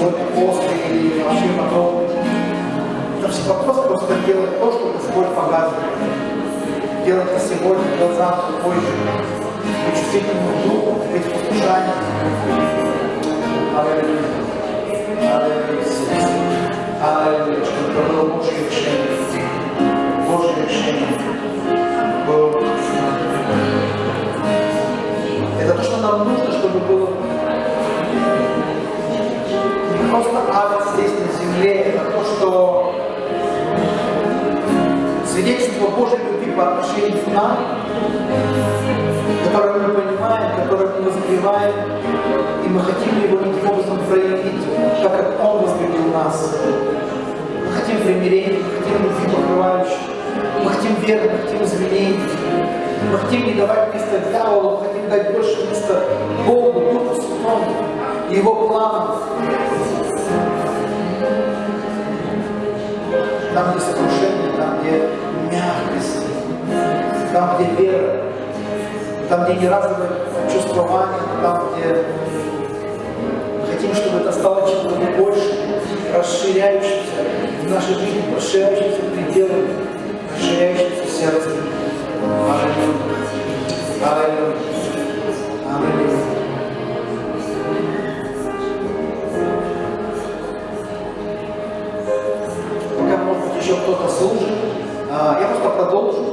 сегодня после или вообще потом. Это все вопрос просто делать то, что Господь показывает. Делать это сегодня, делать завтра, позже. Быть чувствительным к духу, быть послушанием. Аллилуйя. Аллилуйя. Аллилуйя. Чтобы это было Божье решение. Божье решение. Это то, что нам нужно, чтобы было не просто ад здесь на земле, это то, что свидетельство Божьей любви по отношению к нам, которое мы понимаем, которое мы возгреваем, и мы хотим его таким образом проявить, так как Он возлюбил нас. Мы хотим примирения, мы хотим любви покрывающей, мы хотим веры, мы хотим изменений, мы хотим не давать место дьяволу, мы хотим дать больше места Богу, Духу Святому, Его плану. Там, где сокрушение, там, где мягкость, там, где вера, там, где не разовое чувствование, там, где мы хотим, чтобы это стало чем-то больше, расширяющимся в нашей жизни, расширяющимся пределами, расширяющимся сердцем. Аллилуйя. Аллилуйя. Аллилуйя. Еще кто-то служит. Я просто продолжу.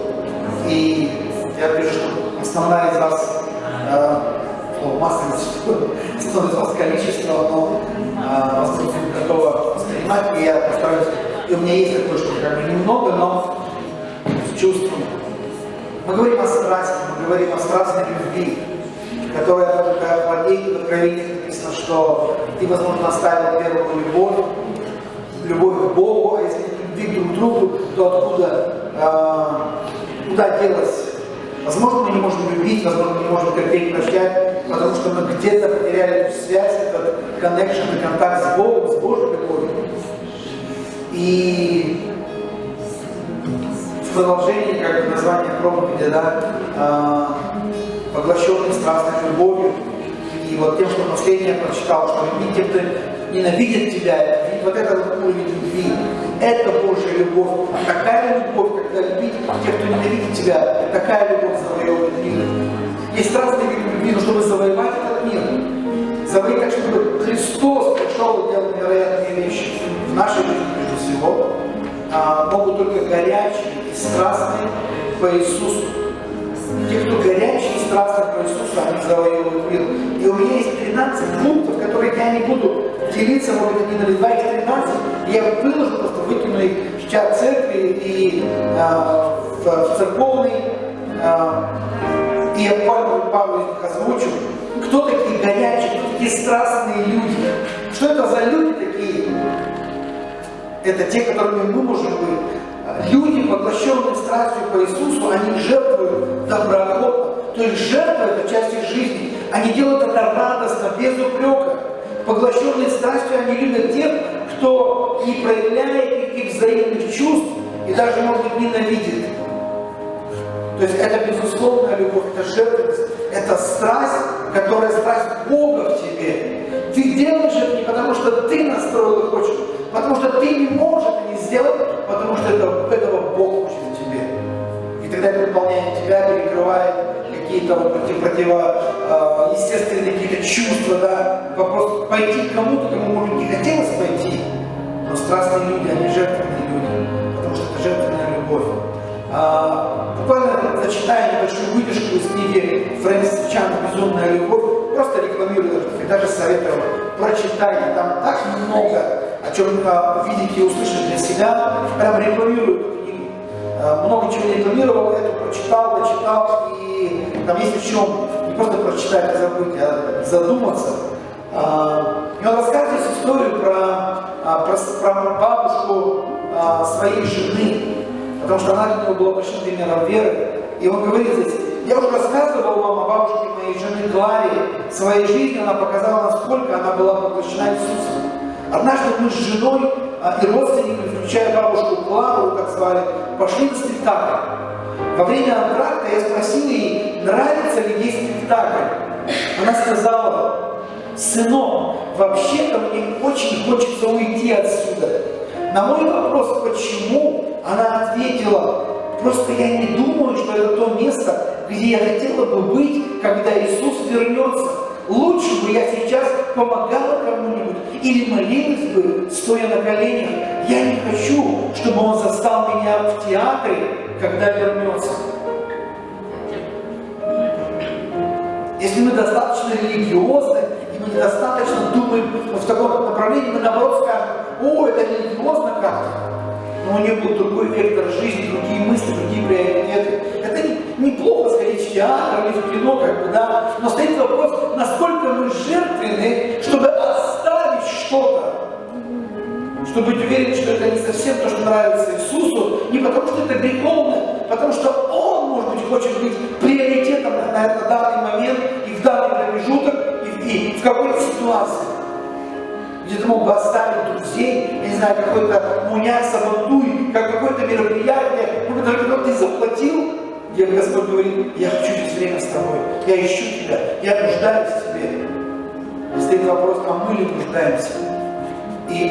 И я вижу, что основная из вас, масса из вас количество, но вас готово воспринимать. И я постараюсь, и у меня есть такое, что как бы немного, но с чувством. Мы говорим о страсти, мы говорим о страстной любви, которая даже когда владеет в Откровении написано, что ты, возможно, оставил первую любовь к Богу, а если друг другу, то откуда, куда делась? Возможно, мы не можем любить, возможно, мы не можем терпеть, прощать, потому что мы где-то потеряли эту связь, этот коннекшн, контакт с Богом, с Божьей любовью. И в продолжении, как название проповеди, да, поглощенный страстной любовью, и вот тем, что последнее прочитал, что любить тех, кто ненавидит тебя, вот это уровень любви. Это Божья любовь. Такая любовь, когда любить тех, кто ненавидит тебя, такая любовь завоевывает мир. Есть разные виды любви, но чтобы завоевать этот мир, завоевать так, чтобы Христос пришел и делал невероятные вещи в нашей жизни, прежде всего, могут только горячие и страстные по Иисусу. Те, кто горячие и страстные по Иисусу, они завоевывают мир. И у меня есть 13 пунктов, которые я не буду делиться, может быть, 1 или 2, их 13. Я выложу, просто выкину их в чат церкви и в церковный. И я пару из них озвучу. Кто такие горячие, кто такие страстные люди? Что это за люди такие? Это те, которыми мы можем быть. Люди, поглощенные страстью по Иисусу, они жертвуют доброохотно. То есть жертва – это часть их жизни. Они делают это радостно, без упрека. Поглощенные страстью, они любят тех, кто не проявляет никаких взаимных чувств и даже, может быть, ненавидит. То есть это безусловная любовь, это жертвенность, это страсть, которая страсть Бога в тебе. Ты делаешь это не потому, что ты настроил и хочешь, потому что ты не можешь это не сделать, потому что этого Бог хочет в тебе. И тогда это выполняет тебя, перекрывает какие-то естественные какие-то чувства, да, вопрос пойти к кому-то, кому, может, не хотелось пойти, но страстные люди, они жертвенные люди, потому что это жертвенная любовь. Буквально зачитаю небольшую выдержку из книги Фрэнсиса Чана «Безумная любовь», просто рекламирую и даже советую, прочитайте, там так много, о чем увидите и услышите для себя, прям рекламирую эту книгу. Много чего не рекламировал, эту прочитал, дочитал, и там есть в чем не просто прочитать и забыть, а задуматься. И он рассказывает историю про бабушку своей жены, потому что она для него была большим примером веры. И он говорит здесь: я уже рассказывал вам о бабушке моей жены Кларе. В своей жизни она показала, насколько она была поглощена Иисусом. Однажды мы с женой и родственниками, включая бабушку Клару, как звали, пошли на спектакль. Во время антракта я спросил ей, нравится ли ей спектакль. Она сказала: сынок, вообще-то мне очень На мой вопрос, почему, она ответила: просто я не думаю, что это то место, где я хотела бы быть, когда Иисус вернется. Лучше бы я сейчас помогала кому-нибудь или молилась бы, стоя на коленях. Я не хочу, чтобы Он застал меня в театре, когда вернется. Если мы достаточно религиозны, и мы недостаточно думаем в таком направлении, мы наоборот скажем: о, это религиозно как-то. Но у нее был другой вектор жизни, другие мысли, другие приоритеты. Это неплохо сходить в театр или в кино, как бы, да. Но стоит вопрос, насколько мы жертвенны, чтобы оставить что-то. Чтобы быть уверены, что это не совсем то, что нравится Иисусу, не потому что это греховно, потому что Он, может быть, хочет быть приоритетом на данный момент и в данный промежуток, и в какой-то ситуации. Где ты мог бы оставить друзей, я не знаю, какой-то муняк, сабантуй, как какое-то мероприятие, на которое ты заплатил, где Господь говорит: я хочу через время с тобой, я ищу тебя, я нуждаюсь в тебе. И стоит вопрос, а мы ли нуждаемся? И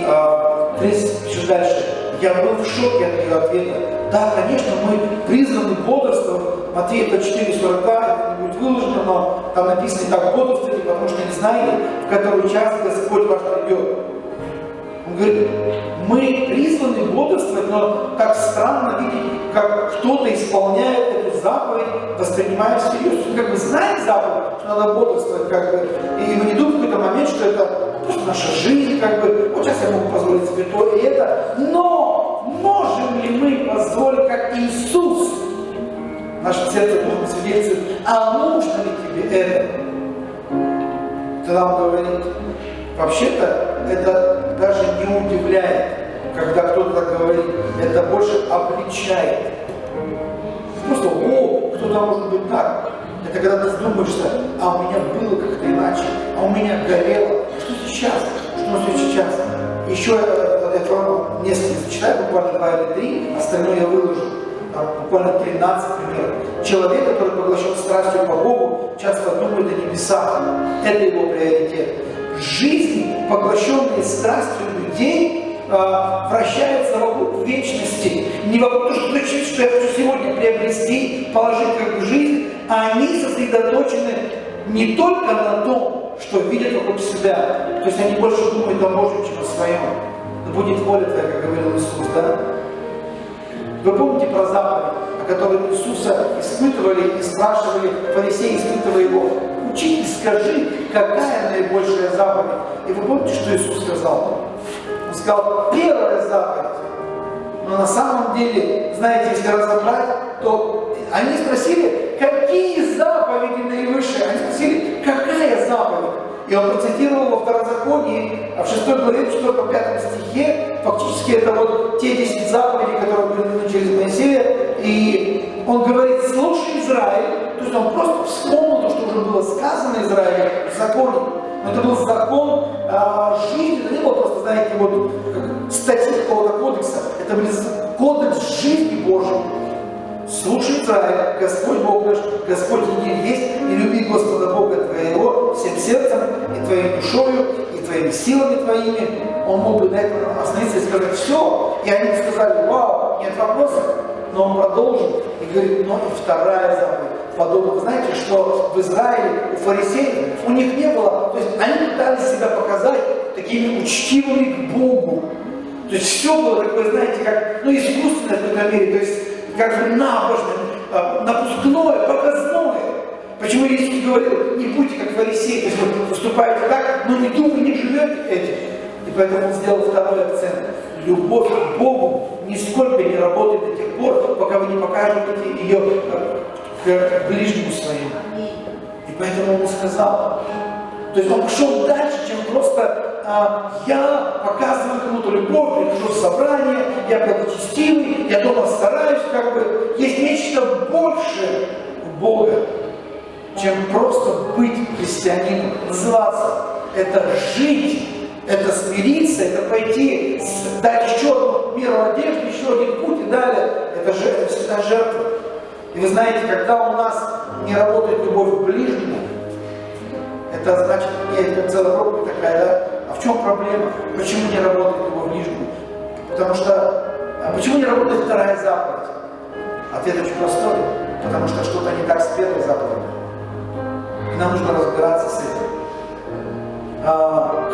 Крис еще дальше: я был в шоке от ее ответа. Да, конечно, мы призваны бодрствовать. Матфея 4:42, это не будет выложено, но там написано: так бодрствуйте, потому что не знаете, в который час Господь ваш придет. Он говорит, мы призваны бодрствовать, но так странно видеть, как кто-то исполняет эту заповедь, воспринимая всерьез. Он как бы знает заповедь, что надо бодрствовать, как бы, и мы не думаем в какой-то момент, что это просто наша жизнь, как бы, вот сейчас я могу позволить себе то и это, но можем ли мы позволить, как Иисус, в нашем сердце Духом свидетельствует, а нужно ли тебе это? Тогда Он говорит, вообще-то это даже не удивляет, когда кто-то так говорит, это больше обличает. Просто, о, кто-то может быть так. Это когда ты задумаешься, а у меня было как-то иначе, а у меня горело. Что сейчас? Что у нас сейчас? Еще я вам несколько зачитаю, буквально 2 или 3, остальное я выложу. Там, буквально 13 примеров. Человек, который поглощен страстью по Богу, часто думает о небесах. Это его приоритет. Жизнь, поглощенная страстью людей, вращается вокруг вечности. Не вокруг того, что я хочу сегодня приобрести, положить как бы жизнь, а они сосредоточены не только на том, что видят вокруг себя. То есть они больше думают о Божьем, чем о своем. Да будет воля Твоя, как говорил Иисус, да? Вы помните про заповедь, о которой Иисуса испытывали и спрашивали, фарисеи, испытывая его: «Учитель, скажи, какая наибольшая заповедь?» И вы помните, что Иисус сказал? Он сказал: первая заповедь. Но на самом деле, знаете, если разобрать, то они спросили, какие заповеди наивысшие? Они спросили, какая заповедь? И он процитировал во Второзаконии, в 6 главе, 4-5 стихе, фактически это вот те 10 заповедей, которые были даны через Моисея, и он говорит: слушай, Израиль, то есть он просто вспомнил то, что уже было сказано Израилю в законе, но это был закон жизни, это не было просто, знаете, вот статьи какого-то кодекса, это был кодекс жизни Божьей. Слушай, Израиль, Господь Бог наш, Господь един есть, и люби Господа Бога твоего всем сердцем, и твоей душою, и твоими силами твоими. Он мог бы на этом остановиться и сказать: все. И они сказали: вау, нет вопросов. Но он продолжил и говорит: но и вторая заповедь. Подобно, вы знаете, что в Израиле у фарисеев, у них не было, то есть они пытались себя показать такими учтивыми к Богу. То есть все было такое, знаете, как, искусственное в какой-то мере, то есть как бы набожное, напускное, показное. Почему Иисус говорил: не будьте как фарисеи, то есть вы поступаете так, но не думайте, не живете этим. И поэтому он сделал второй акцент. Любовь к Богу нисколько не работает до тех пор, пока вы не покажете ее к ближнему своему. И поэтому он сказал. То есть он пошел дальше, чем просто я показываю кому-то любовь, прихожу в собрание, я благочестивый, я дома стараюсь, как бы. Есть нечто большее у Бога, чем просто быть христианином, называться. Это жить, это смириться, это пойти, дать еще одну меру одежды, еще один путь и далее. Это всегда жертва. И вы знаете, когда у нас не работает любовь к ближнему, это значит, это целая проповедь такая, да? А в чем проблема? Почему не работает любовь к ближнему? Потому что, почему не работает вторая заповедь? Ответ очень простой. Потому что что-то не так с первой заповедью. И нам нужно разбираться с этим.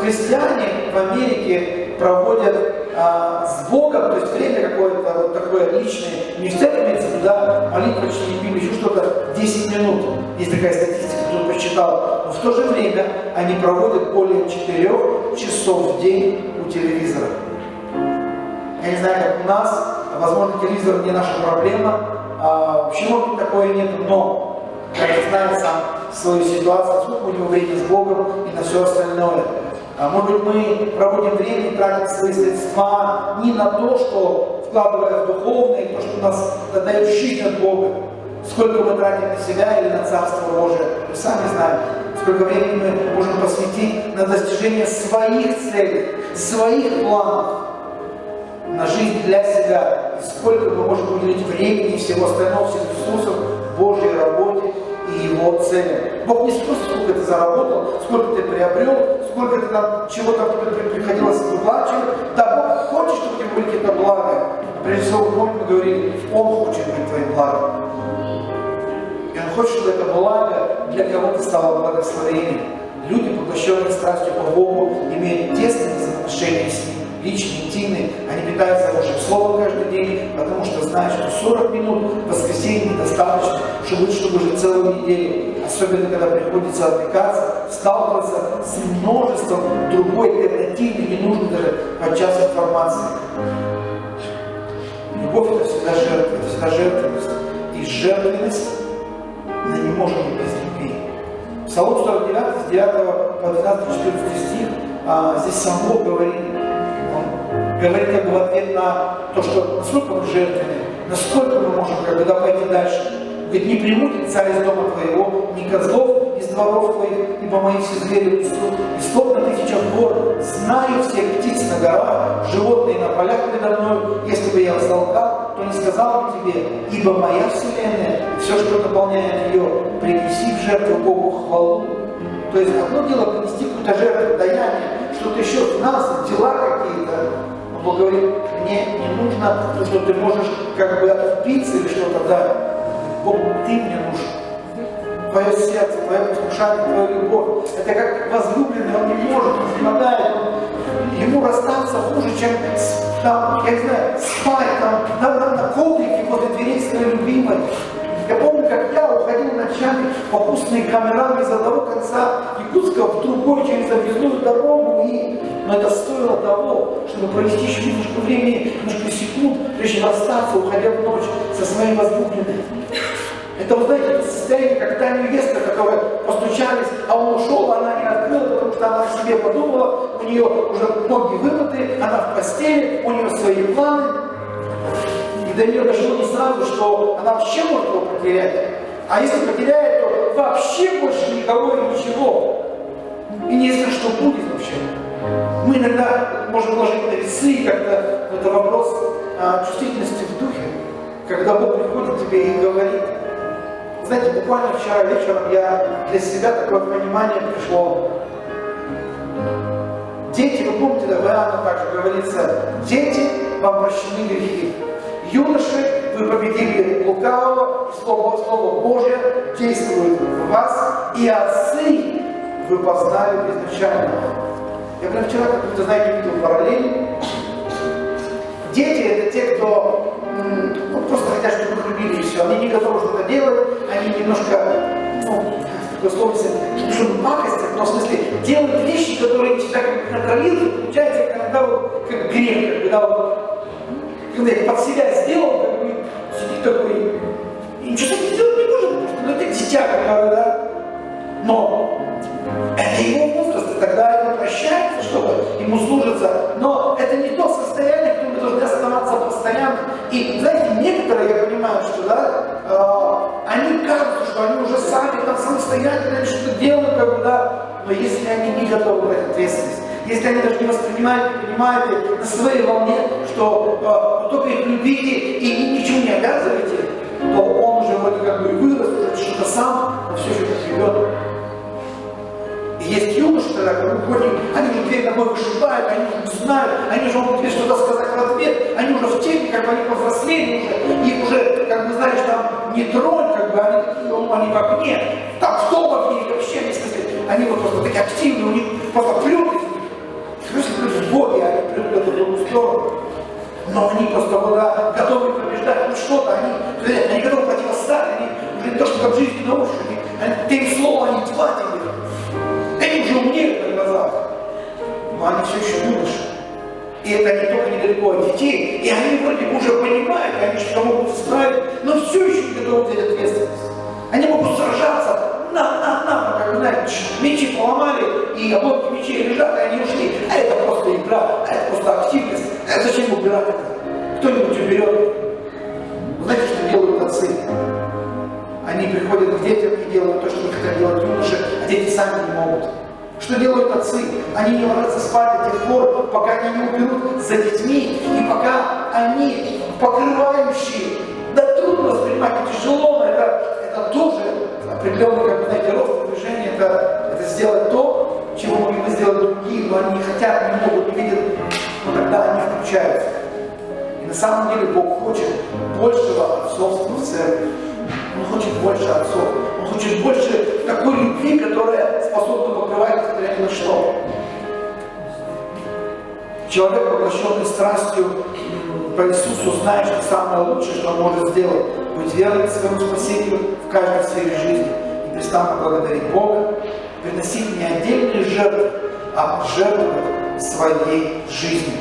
Христиане в Америке проводят с Богом, то есть время какое-то вот такое личное, не всегда имеется туда молитва, чтение Библии, еще что-то 10 минут. Есть такая статистика, кто-то посчитал. Но в то же время они проводят более 4 часов в день у телевизора. Я не знаю, как у нас, возможно, телевизор не наша проблема, вообще, может быть, такое нет, но каждый знает сам свою ситуацию, сколько у него времени с Богом и на все остальное. Может быть, мы проводим время и тратим свои средства не на то, что вкладывая в духовное, и то, что нас дает жизнь от Бога. Сколько мы тратим на себя или на Царство Божие, мы сами знаем. Сколько времени мы можем посвятить на достижение своих целей, своих планов, на жизнь для себя. И сколько мы можем уделить времени и всего остального, всех ресурсов Божьей работе и Его целям. Бог не спросит, сколько ты заработал, сколько ты приобрел, сколько ты там, чего-то приходилось выплачивать. Да, Бог хочет, чтобы у тебя были какие-то блага. Прежде всего, мы говорили, Он хочет быть твоим благом. И Он хочет, чтобы это благо для кого-то стало благословением. Люди, поглощенные страстью по Богу, имеют тесные взаимоотношения с Ним, личные, интимные. Они питаются Божьим Словом каждый день, потому что знают, что 40 минут в воскресенье недостаточно, чтобы жить целую неделю. Особенно, когда приходится отвлекаться, сталкиваться с множеством другой альтернативной, ненужной даже подчас информации. Любовь — это всегда жертва, это всегда жертвенность. И жертвенность, она не может быть без любви. Псалом 49, с 9 по 12-14 стих, здесь сам Бог говорит, Он говорит как бы в ответ на то, что насколько мы жертвенны, насколько мы можем как бы пойти дальше. Говорит, не примут царь из дома твоего, ни козлов из дворов твоих, ибо мои все звери пустут, и скот на 1000 гор, знаю всех птиц на горах, животные на полях передо мной, если бы я возлгал, то не сказал бы тебе, ибо моя вселенная, и все, что наполняет ее, принеси в жертву Богу хвалу. То есть одно дело принести какую-то жертву, даяние, что-то еще, финансы, дела какие-то. Но Бог говорит, мне не нужно то, что ты можешь как бы отпиться или что-то дать. Бог, ты мне нужен. Твое сердце, твое послушание, твоя любовь. Это как возлюбленный, он не может, он страдает. Ему расстаться хуже, чем там, я не знаю, спать там, на коврике возле дверей своей любимой. Я помню, как я уходил ночами по пустынной камерам из одного конца Якутска в другой через объездную дорогу, но это стоило того, чтобы провести еще немножко времени, немножко секунд, прежде чем расстаться, уходя в ночь со своей возлюбленной. Это, вы знаете, это состояние, как та невеста, которая постучались, а он ушел, она не открыла, потому что она о себе подумала, у нее уже ноги вымыты, она в постели, у нее свои планы. И до нее дошло не сразу, что она вообще может его потерять. А если потеряет, то вообще больше никого и ничего. И неизвестно, что будет вообще. Мы иногда можем ложить на весы, как-то это вопрос чувствительности в духе, когда Бог приходит к тебе и говорит. Знаете, буквально вчера вечером я для себя такое понимание пришло. Дети, вы помните, да, в Иоанна также говорится, дети, вам прощены грехи. Юноши, вы победили лукавого, и Слово Божие действует в вас, и отцы вы познали безначально. Я прям вчера, как вы знаете, видел параллель. Дети — это те, кто просто хотят, чтобы их любили, и все. Они не готовы что-то делать, они немножко, такое слово, чтобы пакостят, но в смысле делают вещи, которые тебя как контролируют, получается, когда вот, как грех, когда их под себя сделал, как бы сидит такой, и ничего с этим сделать не может, потому что это дитя, которое, да, но это его возраст, и тогда ему прощается, чтобы ему служится, но это не то состояние, где мы должны оставаться постоянно. И, знаете, некоторые, я понимаю, что, да, они кажутся, что они уже сами там самостоятельно что-то делают, как бы, да, но если они не готовы брать ответственность, если они даже не воспринимают, не понимают на своей волне, что только их любите и ничего не обязываете, то он уже вроде как бы вырос, уже что-то сам, но все еще как ребенок. И И есть юноши, тогда, они уже дверь ногой вышибают, они уже не знают, они уже могут тебе что-то сказать в ответ, они уже в теме, как бы они повзрослели уже, их уже, как бы, знаешь, там, не тронь, как бы, они в огне, там, кто в огне, вообще, они вот просто такие активные, у них просто прет, в Боге, они прет в другую сторону. Но они просто готовы побеждать, ну что-то, они готовы противостать, они уже не то, что как в жизни научены, ты им слово, они два тебе. Они уже умнеют на глазах, но они все еще юноши. И это не только недалеко от детей, и они вроде бы уже понимают, они что-то могут исправить, но все еще не готовы взять ответственность. Они могут сражаться, как вы знаете, мечи поломали, и обломки мечей лежат, и они ушли. А это просто игра, а это просто активность. А зачем убирать это? Кто-нибудь уберет. Вы знаете, что делают отцы? Они приходят к детям и делают то, что не хотят делать юноши, а дети сами не могут. Что делают отцы? Они не ложатся спать до тех пор, пока они не уберут за детьми, и пока они покрывающие. Да трудно воспринимать, тяжело, но это тоже определенный, как вы знаете, рост движения, это сделать то, чего могли бы сделать другие, но они не хотят, не могут, не видят, но тогда они включаются. И на самом деле Бог хочет большего отцовства в церкви. Он хочет больше отцов. Он хочет больше такой любви, которая способна покрывать, несмотря ни на что. Человек, поглощенный страстью по Иисусу, знает, что самое лучшее, что он может сделать, быть верным своему Спасителю в каждой сфере жизни, непрестанно благодарить Бога, приносить не отдельные жертвы, а жертвовать своей жизнью.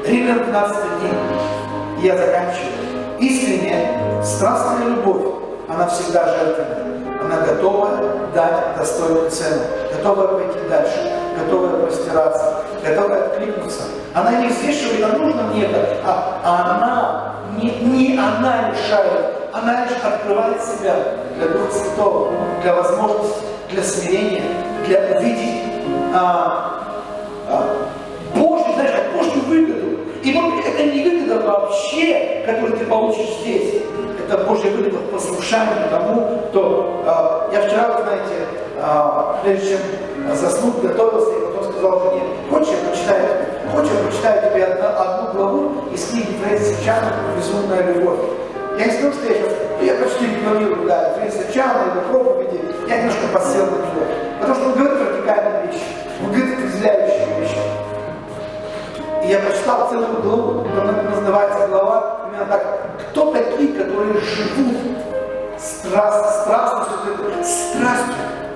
Римлянам 12:1. И я заканчиваю. Искренняя, страстная любовь, она всегда жертвенная. Она готова дать достойную цену, готовая пойти дальше, готовая простираться, готовая откликнуться. Она не взвешивает, а нужно мне это, а она не она решает, она лишь открывает себя для Духа Святого, для возможности, для смирения, для увидеть Божью, знаешь, как Божью выгоду. И вот это не выгода вообще, которую ты получишь здесь. Это Божья выгода в послушании тому, кто... Я вчера, вы знаете, прежде чем заснуть, готовился, и потом сказал жене: хочешь, я прочитаю тебе? Хочешь, я прочитаю тебе одну главу из книги Фрэнсиса Чана «Безумная любовь». Я не скажу, что я сейчас... Я почти рекламирую, да, Фрэнсиса Чана, его проповеди. Я немножко подсел на него. Потому что он говорит радикальные вещи. Он говорит отрезвляющие вещи. И я прочитал целую главу, называется глава именно так: кто такие, которые живут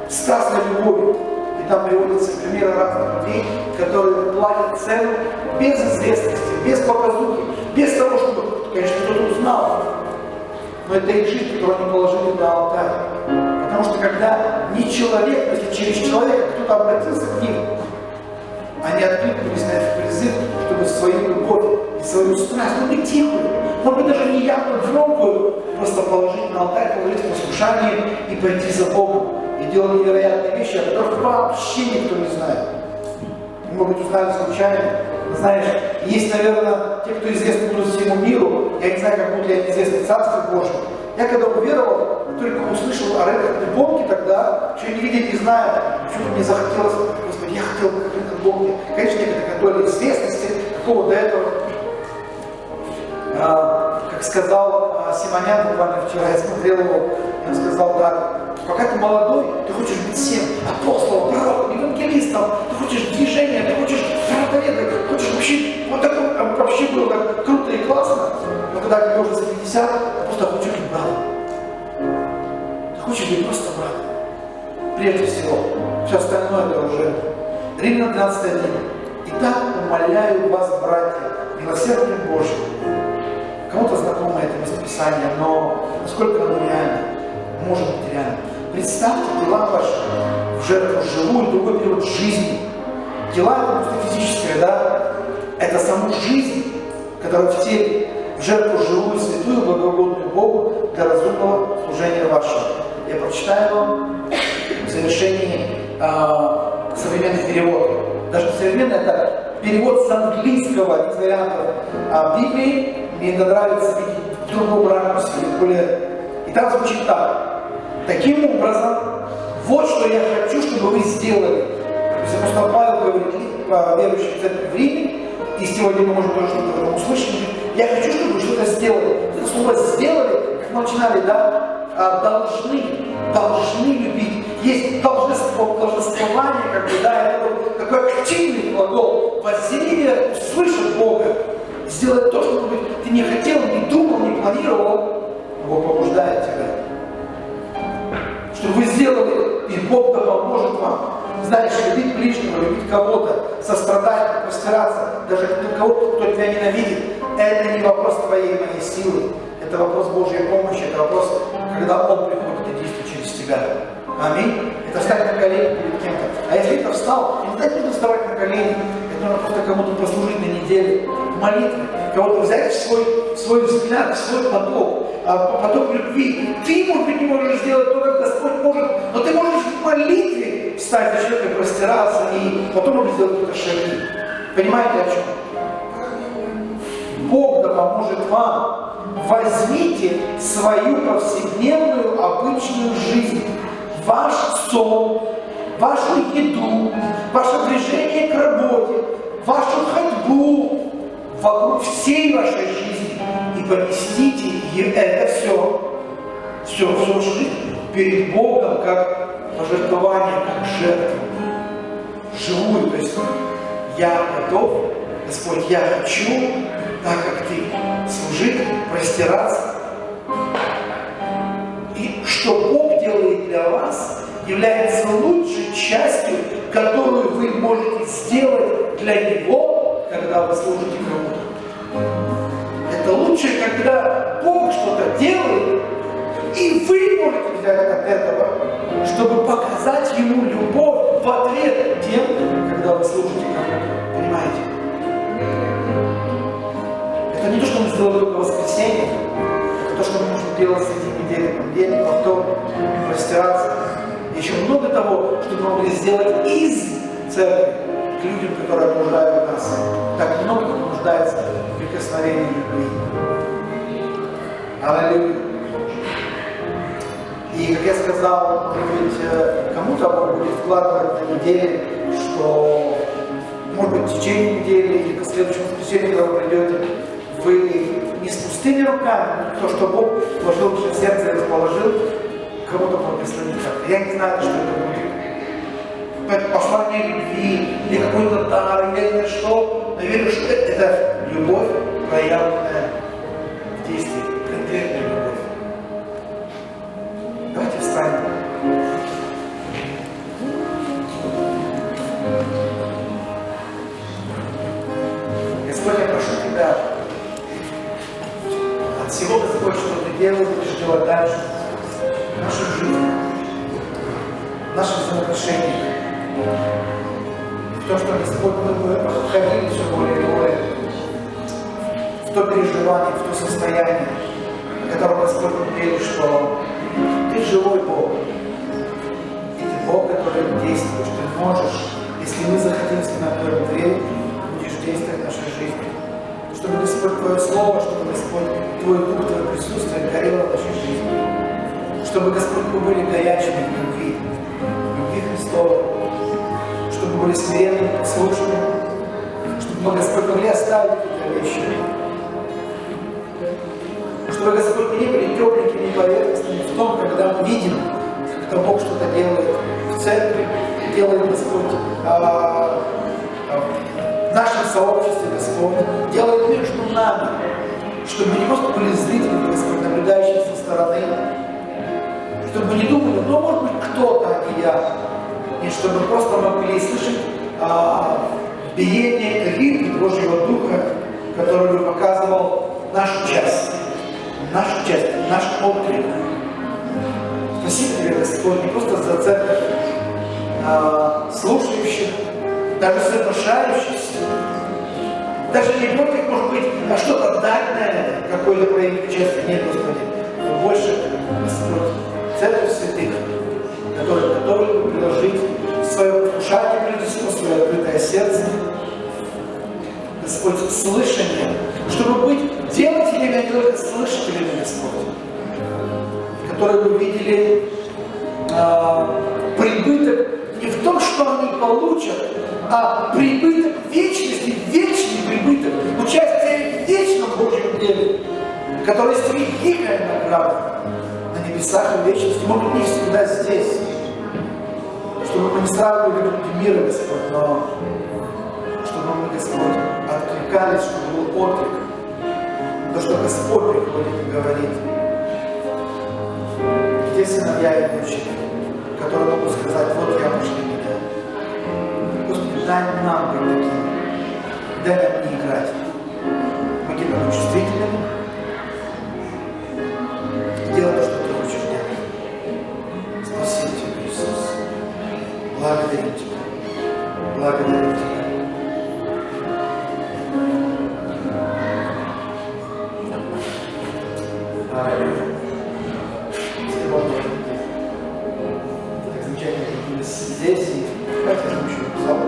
страстной любовью. И там приводятся примеры разных людей, которые платят цену без известности, без показухи, без того, чтобы, конечно, кто-то узнал. Но это их жизнь, которую они положили на алтарь. Потому что когда не человек, если через человека кто-то обратился к ним, они откликнулись на этот призыв, чтобы свою любовь и свою страсть, может быть, тихую, может быть, даже не явно громкую, просто положить на алтарь, положить в послушание и пойти за Богом. И делали невероятные вещи, о которых вообще никто не знает. Мы, может быть, узнали случайно. Знаешь, есть, наверное, те, кто известны будут всему миру. Я не знаю, как будут ли они известны в Царстве Божьем. Я когда уверовал, только услышал о рынках Бонки тогда, что я не видел, не знаю, что-то мне захотелось. Господи, я хотел бы как рынок Бонки. Конечно, некоторые доля известности, какого до этого. Как сказал Симонян, буквально вчера я смотрел его, и он сказал: да, пока ты молодой, ты хочешь быть всем апостолом, пророком, евангелистом, ты хочешь движения, ты хочешь проповедовать, хочешь вообще, вот так вообще было так круто и классно, но когда тебе уже за 50, ты просто хочешь быть братом. Ты хочешь быть просто братом. Прежде всего, все остальное это уже. Римлянам 12:1. Итак, умоляю вас, братья, милосердием Божьим. Кому-то знакомо это местописание, но насколько оно реально, может быть реально. Представьте тела ваши в жертву живую, другой период жизни. Тела это просто физическое, да? Это саму жизнь, которая в теле, в жертву живую, святую, благоугодную Богу для разумного служения вашего. Я прочитаю вам в завершении современный перевод. Даже современный это перевод с английского из вариантов Библии. Мне иногда нравится видеть в другом ракурсе, более... И там звучит так: таким образом, вот что я хочу, чтобы вы сделали. есть апостол Павел говорит по верующим в Риме, и сегодня мы можем тоже что-то услышать. Я хочу, чтобы вы что-то сделали. Это слово «сделали», как мы начинали, да, должны любить. Есть должествование, как бы, да, это вот такой активный глагол. Воззрение услышать Бога, сделать то, что, может быть, ты не хотел, не думал, не планировал, Бог побуждает тебя. Чтобы вы сделали, и Бог да поможет вам. Знаешь, любить ближнего, любить кого-то, сострадать, простираться, даже кого-то, кто тебя ненавидит, это не вопрос твоей и моей силы. Это вопрос Божьей помощи, это вопрос, когда Он приходит и действует через тебя. Аминь. Это встать на колени перед кем-то. А если это встал, не так нужно вставать на колени. Это нужно просто кому-то послужить на неделе. Молитвы. Кого-то взять в свой взгляд, в свой поток любви. Ты, может быть, не можешь сделать то, как Господь может, но ты можешь в молитве встать за человека, простираться, и потом сделать какие-то шаги. Понимаете, о чем? Бог да поможет вам. Возьмите свою повседневную, обычную жизнь, ваш сон, вашу еду, ваше движение к работе, вашу ходьбу вокруг всей вашей жизни и поместите это всю жизнь перед Богом как пожертвование, как жертву, живую. То есть я готов, Господь, я хочу, так как Ты, служить, простираться. И что Бог делает для вас, является лучшей частью, которую вы можете сделать для Него, когда вы служите кому-то. Это лучше, когда Бог что-то делает, и вы можете взять от этого, чтобы показать Ему любовь в ответ тем, когда вы служите кому-то. Понимаете? Это не то, что мы сделали только в воскресенье, это то, что мы можем делать среди недели, понедельник, вторник, простираться. Еще много того, что мы могли сделать из церкви к людям, которые окружают нас. Так много кто нуждается в прикосновении любви. Аллилуйя. И, как я сказал, может быть, кому-то Бог будет вкладывать на неделе, что, может быть, в течение недели или по следующему воскресенью, когда вы придете, вы не с пустыми руками, то, что Бог вложил в ваше сердце и расположил, кому-то благословить. Я не знаю, что это будет. Послание любви, или какой-то дар, или что. Но верю, что это любовь, проявленная в действии, конкретная любовь. Давайте встанем. Господь, я прошу Тебя от всего, Господь, что Ты делаешь, будешь делать дальше. В нашей жизни, в наших взаимоотношениях, в том, что, Господь, мы входили все более и более в то переживание, в то состояние, о котором, Господь, мы верим, что Ты живой Бог, и Ты Бог, который действуешь, Ты можешь, если мы захотим с Тобой открыть дверь, будешь действовать в нашей жизни. Чтобы, Господь, Твое Слово, чтобы, Господь, Твой Дух, Твое присутствие горело в нашей жизни. Чтобы, Господь, мы были горячими в любви Христовой, чтобы мы были смиренными, послушными, чтобы мы, Господь, могли оставить какие-то вещи, чтобы, Господь, мы не были тепленькими и поверхностными в том, когда мы видим, когда Бог что-то делает в церкви, делает, Господь, в нашем сообществе, Господь, делает между нами, чтобы мы не просто были зрителями, Господь, наблюдающими со стороны, чтобы мы не думали, ну, может быть, кто-то, а не я. И чтобы мы просто могли слышать биение ритма Божьего Духа, который бы показывал нашу часть, наш отклик. Спасибо Тебе, Господь, не просто за церковь, слушающих, даже соглашающихся. Даже не просто, может быть, что-то дать на это, какое-то проявление участия. Нет, Господи, но больше, Господь, церковь святых, которые готовы приложить свое послушание, прежде всего, свое открытое сердце, Господь, слышание, чтобы быть делателями, а не только слышателями, Господь, которые бы видели прибыток не в том, что что они получат прибыток вечности, вечный прибыток, участие в вечном Божьем деле, который есть великая награда на небесах и вечности, может быть, не всегда здесь, чтобы мы не сравнивали люди мира, Господь, но чтобы мы, Господь, откликались, чтобы был отклик, то, что Господь приходит и говорит. Где сыновья и дочери, которые могут сказать: вот я пошли меня. Господи, дай нам быть такими, дай нам не играть. Помоги нам быть чувствительными, делать то, что Ты хочешь делать. Спасибо Тебе, Иисус. Благодарим Тебя. Благодарим Тебя. Так замечательно, что вы здесь, и давайте я еще зал.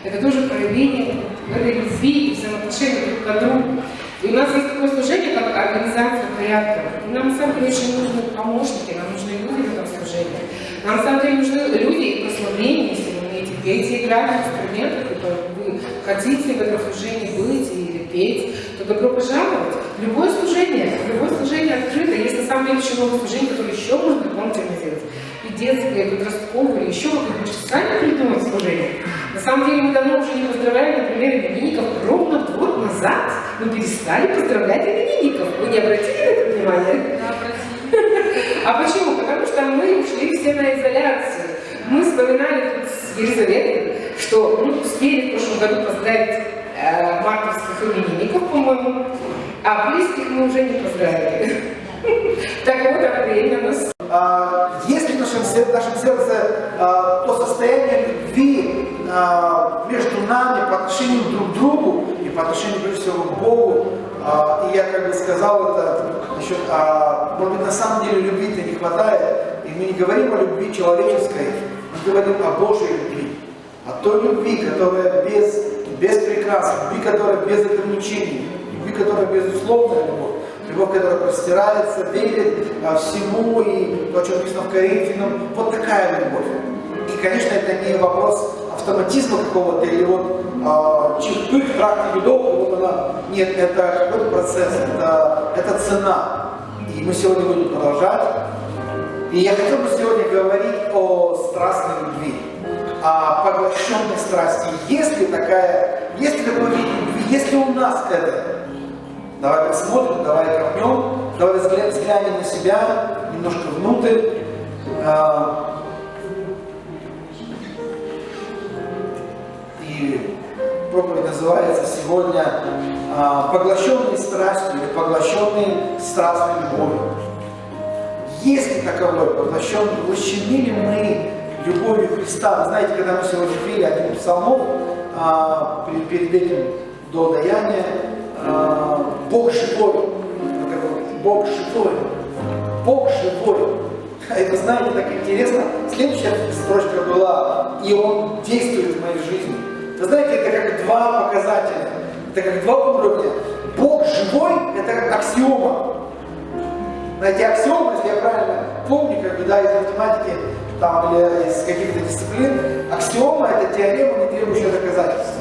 Это тоже проявление этой любви и взаимоотношений друг к другу. И у нас есть такое служение, как организация порядка. И нам на самом деле очень нужны помощники, нам нужны люди в этом служении. Нам на самом деле нужны люди и прославления, если вы умеете петь и играть на инструментах, которые вы хотите в этом служении быть или петь, то добро пожаловать. Любое служение открыто. Есть на самом деле еще много служений, которые еще можно дополнительно делать. И детское, и подростковое, еще вы можете сами придумать служение. На самом деле мы давно уже не поздравляем, например, именинников. Ровно год назад мы перестали поздравлять именинников. Вы не обратили на это внимание? Да, обратили. А почему? Потому что мы ушли все на изоляцию. Мы вспоминали тут с Елизаветой, что мы успели в прошлом году поздравить мартовских именинников, по-моему, а близких мы уже не поздравили. Так вот, апрель на нас. Есть в нашем сердце то состояние любви между нами по отношению друг к другу и по отношению, прежде всего, к Богу. И я как бы сказал это насчет, может быть, на самом деле любви-то не хватает. И мы не говорим о любви человеческой, мы говорим о Божьей любви. О той любви, которая без прикрас, любви, которая без ограничений, любви, которая безусловная любовь. Любовь, которая простирается, верит всему, и то, о чем написано в Коринфянам, вот такая любовь. И, конечно, это не вопрос автоматизма какого-то, или вот чих-пых, тракт бедов, вот она. Нет, это какой-то процесс, это цена. И мы сегодня будем продолжать. И я хотел бы сегодня говорить о страстной любви, о поглощенной страсти. Есть ли такой вид любви, есть ли у нас это? Давай посмотрим, давай копнем, давай взглянем на себя, немножко внутрь. И проповедь называется сегодня «Поглощенные страстью» или «Поглощенные страстной любовью». Есть ли таковой поглощенный? Ущемили мы любовью Христа? Вы знаете, когда мы сегодня пели один из псалмов, перед этим до даяния, Бог живой, Бог живой, Бог живой. Это, знаете, так интересно. Следующая строчка была, и Он действует в моей жизни. Вы знаете, это как два показателя, это как два уровня. Бог живой, это как аксиома. Знаете, аксиома, если я правильно помню, как бы, да, из математики там, или из каких-то дисциплин, аксиома — это теорема, не требующая доказательств.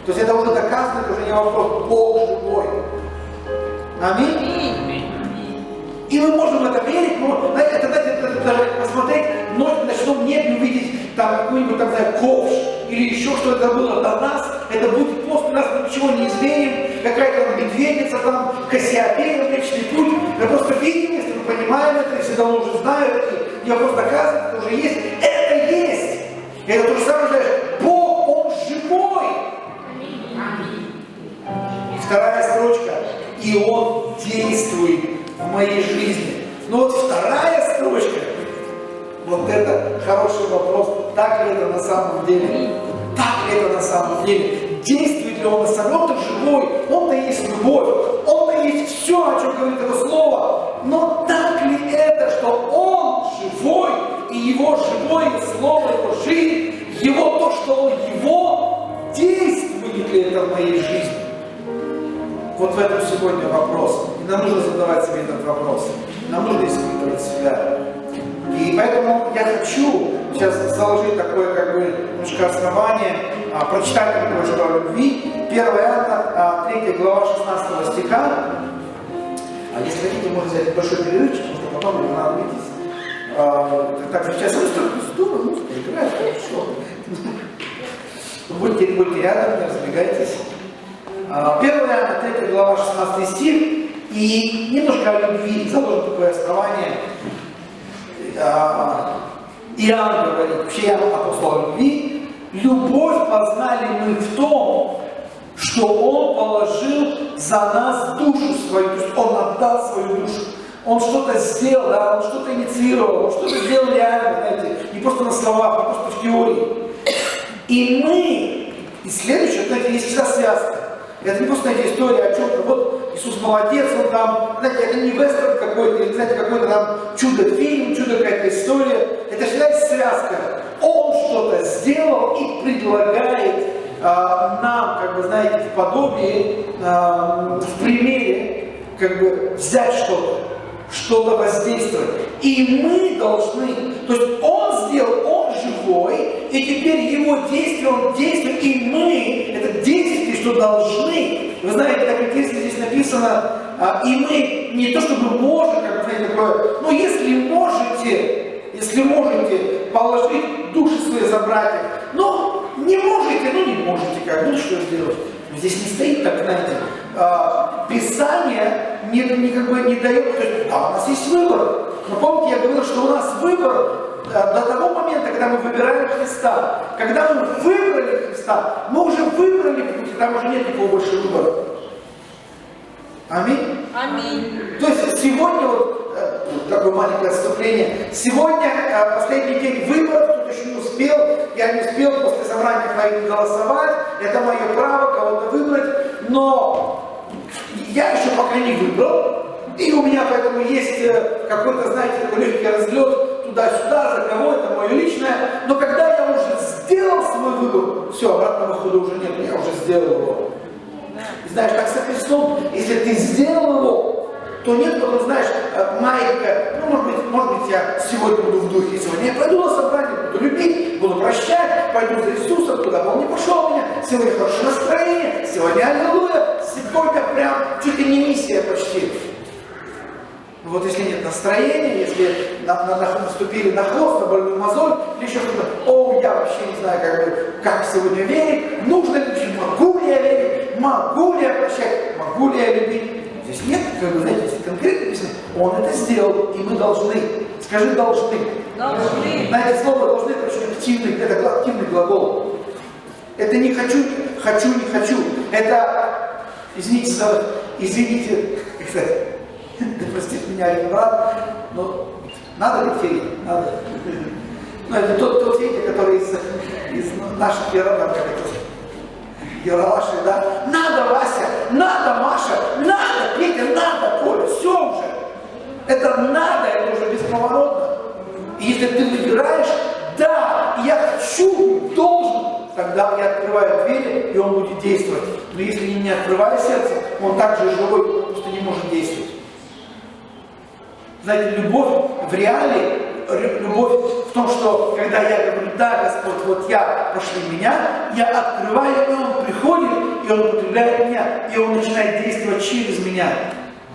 То есть это уже доказано, это уже не вопрос, Бог живой. Аминь. И мы можем в это верить, но это даже посмотреть, но в ночном небе увидеть там какой-нибудь, там, знаю, ковш или еще что-то было до нас, это будет после нас, мы ничего не изменим, какая-то медведица, там, Кассиопея, Млечный Путь. Мы просто видим, если мы понимаем это, все давно уже знают, и я просто доказываю, это уже есть. Это есть. И это то же самое, знаешь, Бог, Он живой. И вторая строчка. И Он действует в моей жизни. Но вот вторая строчка, вот это хороший вопрос. Так ли это на самом деле? Так ли это на самом деле? Действует ли Он на самом деле? Он-то живой, Он-то есть любовь, Он-то есть все, о чем говорит это слово. Но так ли это, что Он живой, и Его живое слово, Его жизнь, Его то, что Он Его, действует ли это в моей жизни? Вот в этом сегодня вопрос. И нам нужно задавать себе этот вопрос. Нам нужно испытывать себя. И поэтому я хочу сейчас заложить такое, как бы, немножко основание, прочитать кое-что о любви. 1 Иоанна, 3 глава 16 стиха. А если хотите, можно взять большой перерывчик, потому что потом не надо видеть. Так, сейчас здорово, музыка играет, хорошо. Будьте рядом, не разбегайтесь. 1 Иоанна, 3 глава, 16 стих, и немножко о любви, заложим такое основание. Иоанн говорит, вообще Иоанн апостол любви, любовь познали мы в том, что Он положил за нас душу свою, то есть Он отдал свою душу. Он что-то сделал, да, Он что-то инициировал, Он что-то сделал реально, знаете, не просто на словах, не просто в теории. И мы, и следующее, знаете, есть вся связка. Это не просто, знаете, история о чем-то, вот Иисус молодец, Он там, знаете, это не вестерн какой-то, или, знаете, какой-то там чудо-фильм, чудо какая-то история. Это всегда есть связка. Он что-то сделал и предлагает нам, как бы, знаете, в подобии, в примере, как бы, взять что-то воздействовать. И мы должны, то есть Он сделал, Он живой, и теперь Его действие, Он действует, и мы, это действие, что должны. Вы знаете, так интересно здесь написано, и мы не то чтобы можем, как бы, знаете, такое, но если можете положить души свои за братьев, но не можете, как, ну что сделать? Здесь не стоит так, знаете, Писание как бы не дает, то есть, да, у нас есть выбор. Но помните, я говорил, что у нас выбор до того момента, когда мы выбираем Христа. Когда мы выбрали Христа, мы уже выбрали путь, там уже нет никакого больше выбора. Аминь? Аминь. То есть сегодня, вот такое маленькое отступление, сегодня последний день выборов, кто-то еще не успел, я не успел после собрания пойти голосовать, это мое право кого-то выбрать, но я еще пока не выбрал, и у меня поэтому есть какой-то, знаете, такой легкий разлет туда-сюда, за кого, это мое личное, но когда я уже сделал свой выбор, все, обратного хода уже нет, я уже сделал его. И знаешь, как со Христом, если ты сделал его, то нет, потом, знаешь, маленькая, ну, может быть, я сегодня буду в духе, сегодня я пойду на собрание, буду любить, буду прощать, пойду за Иисусом, куда бы он ни пошел у меня, сегодня хорошее настроение, сегодня аллилуйя, сегодня прям чуть ли не миссия почти. Вот если нет настроения, если наступили на хвост, на больную мозоль, или еще что-то, я вообще не знаю, как сегодня верить, нужно ли, могу ли я верить, могу ли я прощать, могу ли я любить. Здесь нет, знаете, здесь конкретно написано, он это сделал, и мы должны. Скажи, должны. Должны. Знаете, слово должны, это очень активный, это активный глагол. Это не хочу, хочу, не хочу. Это, извините, кстати, да простите меня, брат, но надо ли Федя? Надо. Но это тот Федя, который из наших Ералаши, да? Надо, Вася, надо, Маша, надо, Петя, надо, Коля, все уже. Это надо, это уже бесповоротно. И если ты выбираешь, да, я хочу, должен, тогда я открываю двери, и он будет действовать. Но если я не открываю сердце, он также живой, просто не может действовать. Знаете, любовь в реале, любовь в том, что когда я говорю, да, Господь, вот я, пошли меня, я открываю, и он приходит, и он употребляет меня, и он начинает действовать через меня.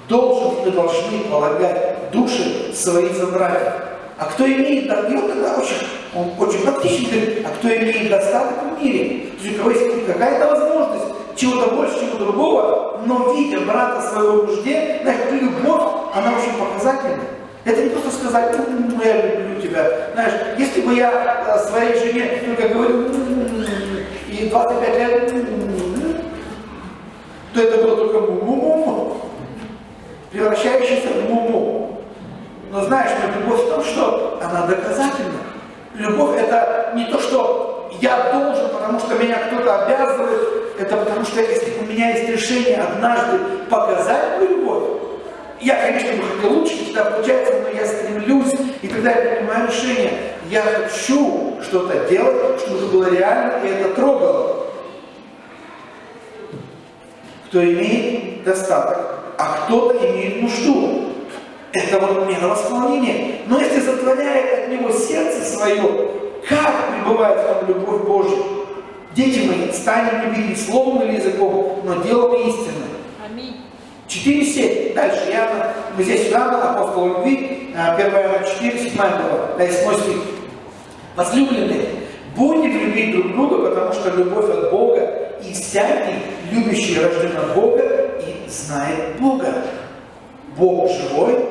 Мы должны полагать души свои за братьев. А кто имеет, и он тогда он очень практично говорит, а кто имеет достаток в мире, то есть у кого есть какая-то возможность, чего-то больше, чего-то другого, но видя брата своего в нужде, знаешь, любовь, она очень показательна. Это не просто сказать, я люблю тебя. Знаешь, если бы я своей жене только говорю, и 25 лет, то это было только му-му-му, превращающееся в му-му. Но знаешь, любовь в том, что она доказательна. Любовь это не то, что я должен, потому что меня кто-то обязывает, это потому что если у меня есть решение однажды показать мою любовь, я, конечно, бы хотел лучше, всегда получается, но я стремлюсь, и тогда я принимаю решение. Я хочу что-то делать, чтобы это было реально, и это трогало. Кто имеет достаток, а кто-то имеет нужду. Это вот мировосполнение. Но если затворяет от него сердце свое, как пребывает в том любовь Божья? Дети мои, станем любить не словом или языком, но делом истинным. Аминь. 4:7. Дальше. Мы здесь Иоанна, апостол любви, 1 Иоанна 4, 7 глава, 8 стих. Возлюбленные, будем любить друг друга, потому что любовь от Бога, и всякий, любящий, рожден от Бога и знает Бога. Бог живой.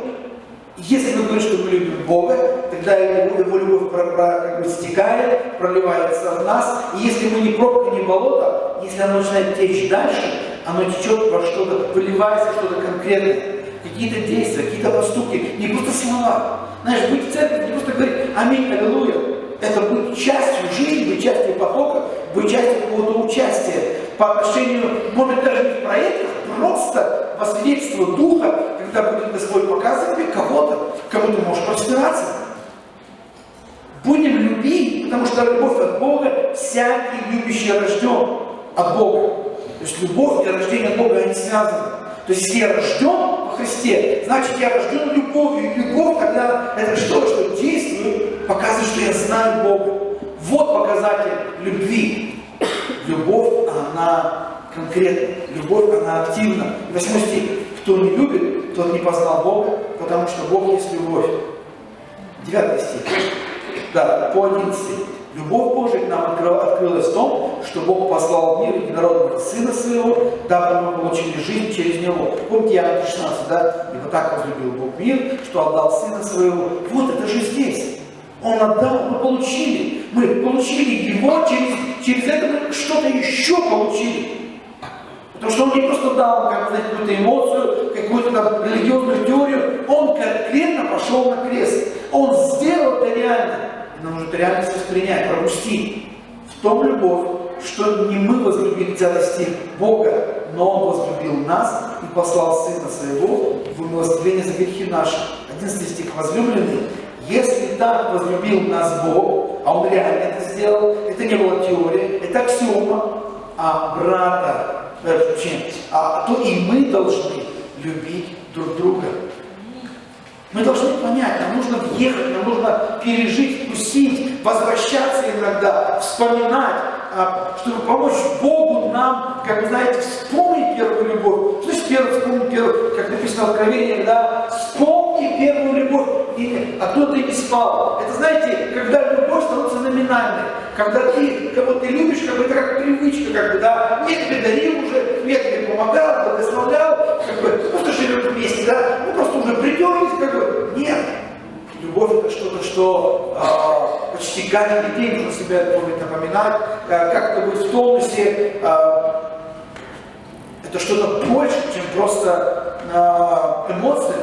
Если мы говорим, что мы любим Бога, тогда его любовь стекает, проливается в нас. И если мы не пробка, не болото, если оно начинает течь дальше, оно течет во что-то, выливается что-то конкретное. Какие-то действия, какие-то поступки, не просто слова. Знаешь, быть в церкви, не просто говорить «Аминь, аллилуйя». Это быть частью жизни, быть частью потока, быть частью какого-то участия по отношению, может быть, даже не в проектах, просто по свидетельству Духа, когда будет Господь показывать тебе кого-то, кому ты можешь простираться. Будем любить, потому что любовь от Бога, всякий любящий рожден от Бога. То есть любовь и рождение от Бога, они связаны. То есть если я рожден во Христе, значит я рожден любовью. И любовь, когда это что действует, показывает, что я знаю Бога. Вот показатель любви. Любовь, она конкретна. Любовь, она активна. 8 стих. Кто не любит, тот не познал Бога, потому что Бог есть любовь. 9 стих. Да, по 11. Любовь Божия к нам открылась в том, что Бог послал в мир единородного Сына Своего, дабы мы получили жизнь через Него. Помните, Иоанна 16, да? Ибо так возлюбил Бог мир, что отдал Сына Своего. Вот это же здесь. Он отдал, мы получили. Мы получили Его, через это мы что-то еще получили. Потому что Он не просто дал, как знаете, какую-то эмоцию, какую-то там религиозную теорию. Он конкретно пошел на крест. Он сделал это реально. И нам нужно это реальность воспринять, пропустить. В том любовь, что не мы возлюбили, 10 стих, Бога, но Он возлюбил нас и послал Сына Своего в умилостивление за грехи наши. 11 стих. Возлюбленный, если так возлюбил нас Бог, а Он реально это сделал, это не была теория, это аксиома, а брата, то и мы должны любить друг друга. Мы должны понять, нам нужно въехать, нам нужно пережить, вкусить, возвращаться иногда, вспоминать, чтобы помочь Богу нам, как вы знаете, вспомнить первую любовь. Что значит вспомнить первую, как написано в Откровении, да? Вспомни первую любовь, а то ты не спал. Это, знаете, когда любовь становится номинальной, когда ты кого-то любишь, как бы это как привычка, как бы, да, я тебе дарил уже, я тебе помогал, благословлял, как бы, просто живем вместе, да, мы просто уже придёрнись, как бы, нет. Любовь это что-то, что почти каждый день нужно себя напоминать, как-то быть в тонусе. Это что-то больше, чем просто эмоции.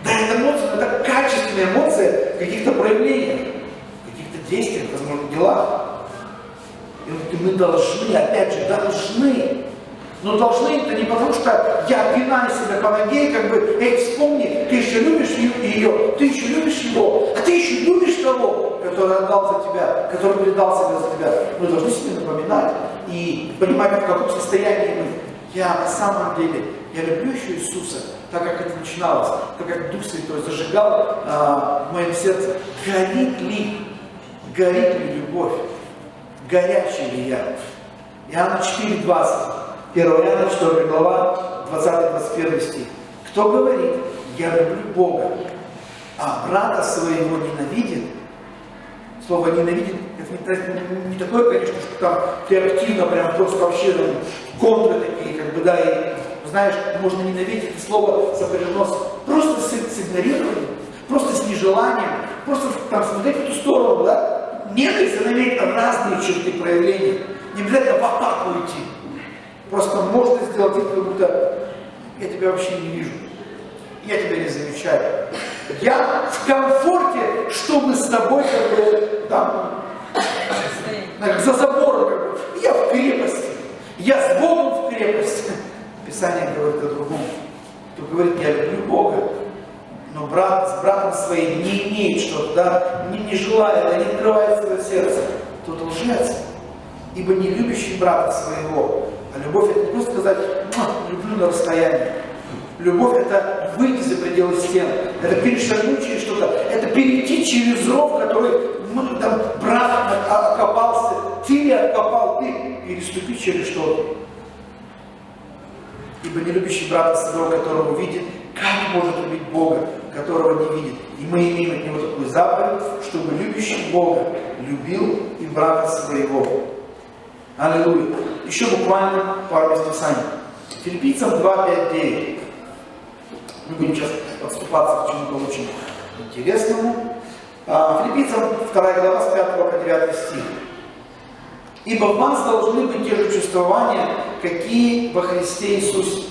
Да, это эмоции, но это качественные эмоции в каких-то проявлениях, в каких-то действиях, возможно, делах. И мы должны, опять же, должны. Но должны это не потому, что я пинаю себя по ноге, как бы, эй, вспомни, ты еще любишь ее, ты еще любишь его, а ты еще любишь того, который отдал за тебя, который предал себя за тебя. Мы должны себе напоминать и понимать, в каком состоянии мы. Я на самом деле, я люблю еще Иисуса, так как это начиналось, так как Дух Святой зажигал в моем сердце. Горит ли любовь? Горячий ли я? Иоанна 4:20. 1 Иоанна 4 глава, 20-21 стих. Кто говорит, я люблю Бога, а брата своего ненавидит? Слово ненавидит, это не такое, конечно, что там ты активно, прям просто вообще там, контры такие, как бы, да, и знаешь, можно ненавидеть, это слово сопряжено просто с игнорированием, просто с нежеланием, просто там смотреть в эту сторону, да. Ненависть, она имеет разные черты проявления, не обязательно в атаку идти. Просто можно сделать вид, как будто я тебя вообще не вижу. Я тебя не замечаю. Я в комфорте, чтобы с тобой как бы там, за забором как бы. Я в крепости. Я с Богом в крепости. Писание говорит о другом. Кто говорит, я люблю Бога, но брат с братом своим не имеет что-то, да, не желает, да, не открывает свое сердце, тот лжец. Ибо не любящий брата своего. А любовь это не просто сказать, люблю на расстоянии. Любовь это выйти за пределы стен, это перешагнуть через что-то, это перейти через ров, который там, брат окопался, ты ли откопал, ты переступи через что-то. Ибо не любящий брата своего, которого видит, как может любить Бога, которого не видит? И мы имеем от него такую заповедь, чтобы любящий Бога любил и брата своего. Аллилуйя. Еще буквально пару мест Писания. Филиппийцам 2:5-9. Мы будем сейчас подступаться к чему-то очень интересному. Филиппийцам 2 глава с 5 по 9 стих. Ибо в вас должны быть те же чувствования, какие во Христе Иисусе.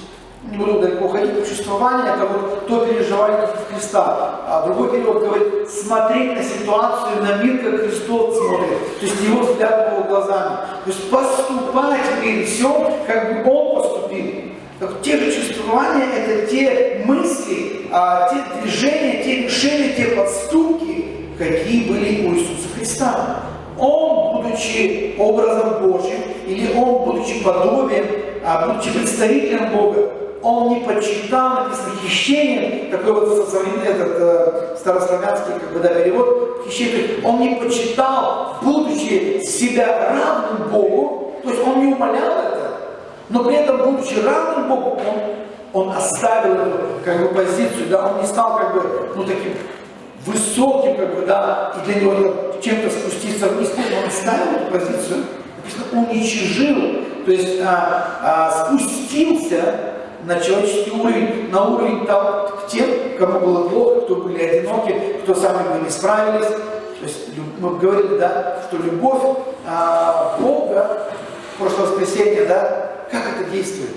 Не буду далеко ходить, но чувствование это вот то переживание Христа. А другой перевод говорит, смотреть на ситуацию, на мир, как Христос смотрит. То есть его взгляд его глазами. То есть поступать в мире всем, как бы Он поступил. Так, те же чувствования это те мысли, те движения, те решения, те поступки, какие были у Иисуса Христа. Он, будучи образом Божьим, или Он, будучи подобием, будучи представителем Бога, Он не почитал, написано, хищением, такой вот старославянский как бы, да, перевод, хищение, Он не почитал, будучи себя равным Богу, то есть Он не умалял это, но при этом, будучи равным Богу, Он оставил эту как бы, позицию, да, Он не стал как бы, ну, таким высоким, как бы, да, и для него чем-то спуститься вниз, Он оставил эту позицию, написано, уничижил, то есть спустился на человеческий уровень, на уровень там, к тем, кому было плохо, кто были одиноки, кто сами бы не справились. То есть мы говорили, да, что любовь Бога, в прошлое воскресенье, да, как это действует?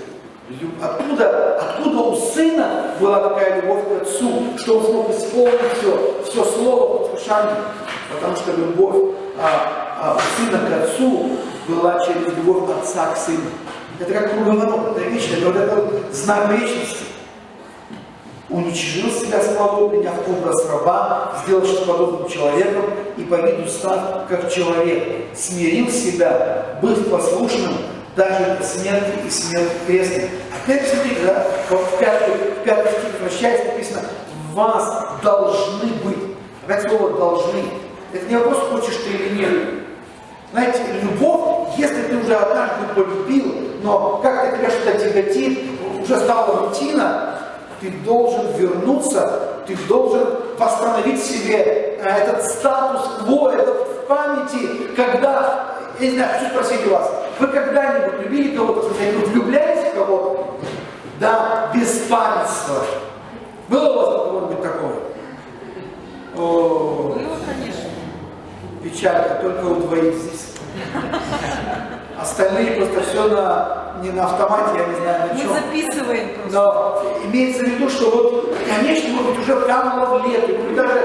Откуда у Сына была такая любовь к Отцу, что Он смог исполнить все слово по послушанию? Потому что любовь Сына к Отцу была через любовь Отца к Сыну. Это как круговорот, это вечное, это вот этот знак вечности. Уничижил себя славу, приняв образ раба, сделавшись подобным человеком и по виду став как человек, смирил себя, быв послушным даже до смерти и смерти крестной. Опять смотрите, да, в пятый стих возвращается, написано, вас должны быть. Опять слово должны. Это не вопрос, хочешь ты или нет. Знаете, любовь, если ты уже однажды полюбил, но как-то тебя что-то тяготит, уже стала рутина, ты должен вернуться, ты должен восстановить в себе этот статус-кво, это в памяти, когда, я не знаю, хочу спросить у вас, вы когда-нибудь любили кого-то, вы влюблялись в кого-то? Да, беспамятство. Было у вас кого-нибудь такое? Было, конечно. Печалька, только у двоих здесь. Остальные просто все не на автомате, я не знаю на чем. Мы записываем просто. Но имеется в виду, что вот, конечно, может быть, уже кануло в лето, может быть, даже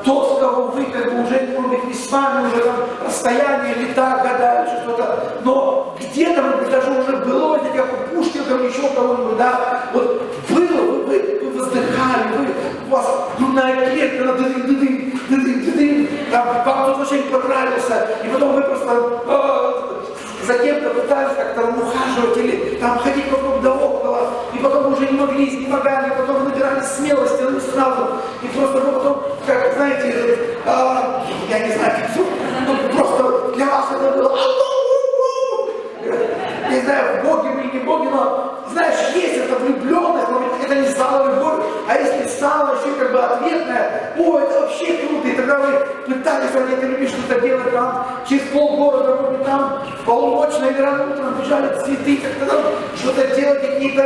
тот, кого вы как бы уже, может быть, не с вами, уже там расстояние, лета, года, или что-то, но где-то, может быть, даже уже было, это как у Пушкина, там еще кого-нибудь, да, вот было, вы воздыхали, у вас грудная клетка, там, вам тут очень понравился, и потом вы просто за кем-то пытались как-то ухаживать или там ходить вокруг да около, и потом уже не могли, изнемогали, потом набирались смелости, но не сразу, и просто потом, как, знаете, я не знаю, просто для вас это было, не знаю, боги мы или не боги, но, знаешь, есть эта влюбленность, но это не стала любовь, а если стала еще как бы ответная, о, это вообще круто, и тогда вы пытались ради этой любви что-то делать там, через полгорода, может быть, там, полуночно или рано утром бежали цветы, как-то там что-то делать, какие-то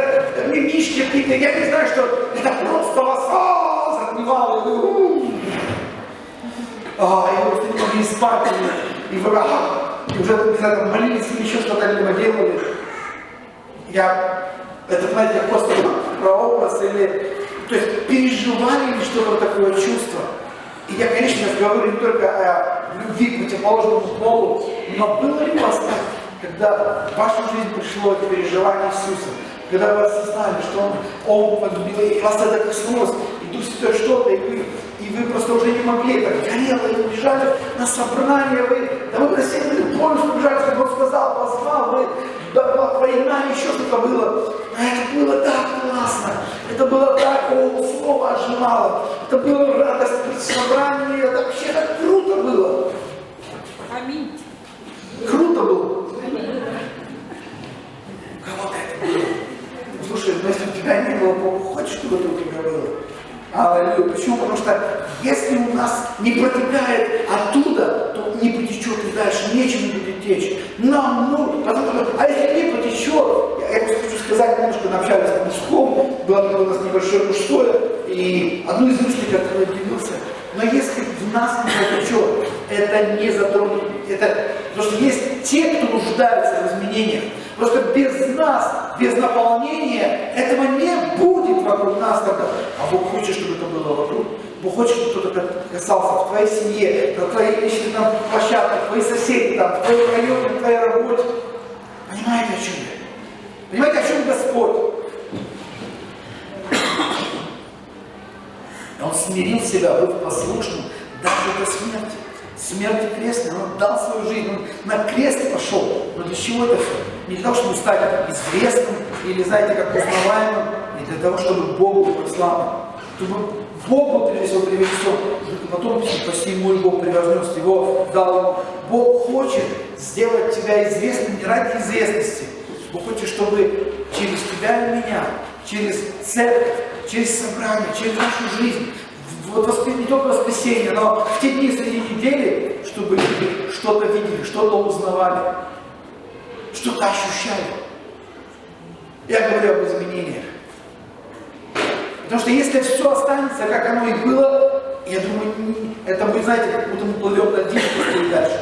мимишки, какие-то, я не знаю, что это просто вас затмевало, и вы просто не могли спать, и вы уже, не знаю, там, молились или еще что-то либо делали. Это, знаете, я просто прообраз или, то есть переживали ли что-то такое чувство. И я, конечно, говорю не только о любви к противоположному полу, но было ли у вас так, когда в вашу жизнь пришло это переживание Иисуса, когда вы осознали, что Он полюбил, и вас это коснулось, и Дух Святой что-то, и вы просто уже не могли, так горело, и вы бежали на собрание, вы просили помощь, побежали, как Он сказал, позвал, война, еще что-то было. А это было так классно, это было так, слово оживало, это было радость собрания, это вообще так круто было. Аминь. Круто было. Кого-то это было. Слушай, но если у тебя не было Бога, хочешь, чтобы это у тебя было? Аллилуйя. Почему? Потому что если у нас не протекает оттуда, то не потечет и дальше, нечем не будет течь. А если не потечет, я просто хочу сказать, немножко общались на мужском, было такое у нас небольшое мужское, и одну из мыслей, которую я удивился, но если в нас не потечет, это не затронет, потому что есть те, кто нуждаются в изменениях. Просто без нас, без наполнения, этого не будет вокруг нас тогда. А Бог хочет, чтобы это было вокруг. Бог хочет, чтобы кто-то касался в твоей семье, на твоей личной площадке, в твоих соседях, там, в твоем районе, в твоей работе. Понимаете, о чем я? Понимаете, о чем Господь? Он смирил себя, был послушным даже до смерти. Смерти крестной, Он дал свою жизнь, Он на крест пошел. Но для чего это все? Не для того, чтобы стать известным, или, знаете, как узнаваемым, не для того, чтобы Бог был прославлен. Чтобы Бог был прежде всего привнесен, потом почти мой Бог превознес его, дал ему. Бог хочет сделать тебя известным не ради известности. Бог хочет, чтобы через тебя и меня, через церковь, через собрание, через нашу жизнь, вот не только воскресенье, но в те дни среди недели, чтобы люди что-то видели, что-то узнавали, что-то ощущали. Я говорю об изменениях. Потому что если все останется, как оно и было, Я думаю, это будет, знаете, как будто мы плывем на день и дальше.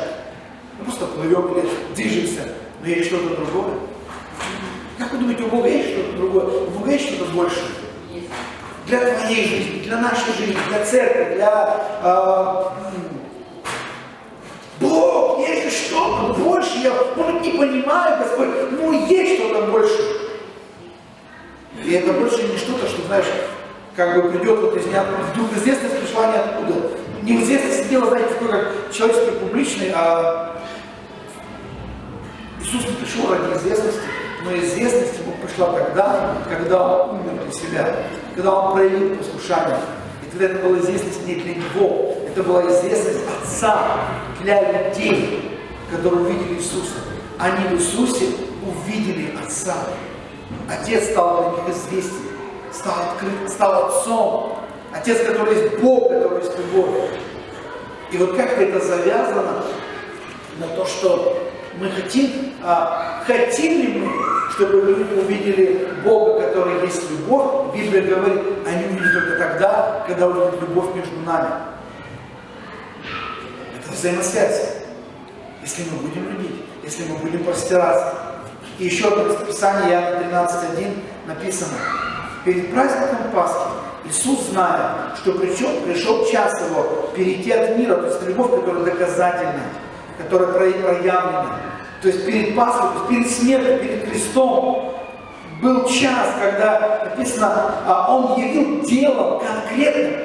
Мы просто плывем или движемся, но есть что-то другое. Как вы думаете, у Бога есть что-то другое? У Бога есть что-то большее? Для твоей жизни, для нашей жизни, для церкви, для... Бог, есть же что-то больше, я, может, не понимаю, Господь, но есть что-то больше. И это больше не что-то, что, знаешь, как бы придет вот из ниоткуда. Вдруг известность пришла ниоткуда. Неизвестность дело, знаете, такое, как человеческий публичный, а Иисус не пришел ради известности, но известность ему пришла тогда, когда он умер для себя, когда он проявил послушание. И тогда это была известность не для него, это была известность Отца для людей, которые увидели Иисуса. Они в Иисусе увидели Отца. Отец стал для них известен, стал открыт, стал Отцом. Отец, который есть Бог, который есть любовь. И вот как-то это завязано на то, что мы хотим ли мы, чтобы люди увидели Бога, который есть любовь? Библия говорит, они увидят только тогда, когда увидят любовь между нами. Это взаимосвязь. Если мы будем любить, если мы будем простираться. И еще одно местописание, Иоанна 13:1 написано: перед праздником Пасхи Иисус, зная, что пришел час Его перейти от мира, то есть любовь, которая доказательна, которая проявлена. То есть перед Пасхой, то есть перед смертью, перед крестом был час, когда написано, Он явил делом конкретным,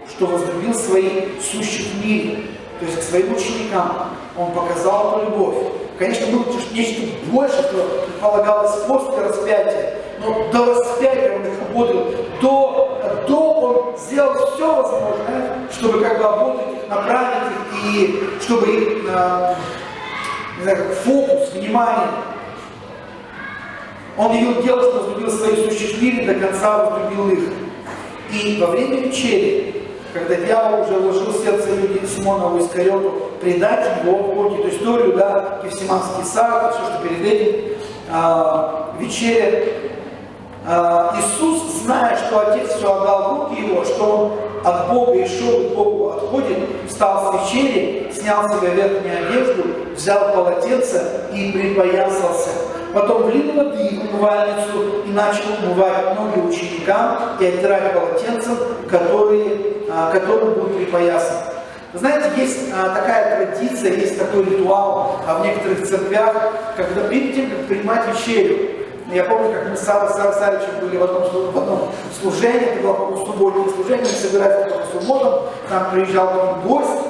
что возлюбил своих сущих в мире. То есть к своим ученикам Он показал эту любовь. Конечно, было нечто больше, что предполагалось после распятия. Но до распятия Он их ободрил. До Он сделал все возможное, чтобы как бы ободрить их, направить их, и чтобы их, не знаю, как фокус, внимание. Он явил дело, что возлюбил своих сущих в мире, до конца возлюбил их. И во время вечери, когда дьявол уже вложил в сердце людей Симонову Искариоту предать его, помните эту историю, да, Гефсиманский сад, все, что перед этим, вечеря, Иисус, зная, что Отец все отдал в руки Его, что Он от Бога и шел, к Богу отходит, встал с вечери, снял с себя верхнюю одежду, взял полотенце и припоясался. Потом влил воды в умывальницу и начал умывать ноги ученикам и оттирать полотенцем, которым был припоясан. Вы знаете, есть такая традиция, есть такой ритуал в некоторых церквях, когда перед тем, как принимать вечерю, я помню, как мы с Сарой Савичем были в одном служении, это было, по-моему, субботнее служение, мы собирались по субботам, там приезжал один гость,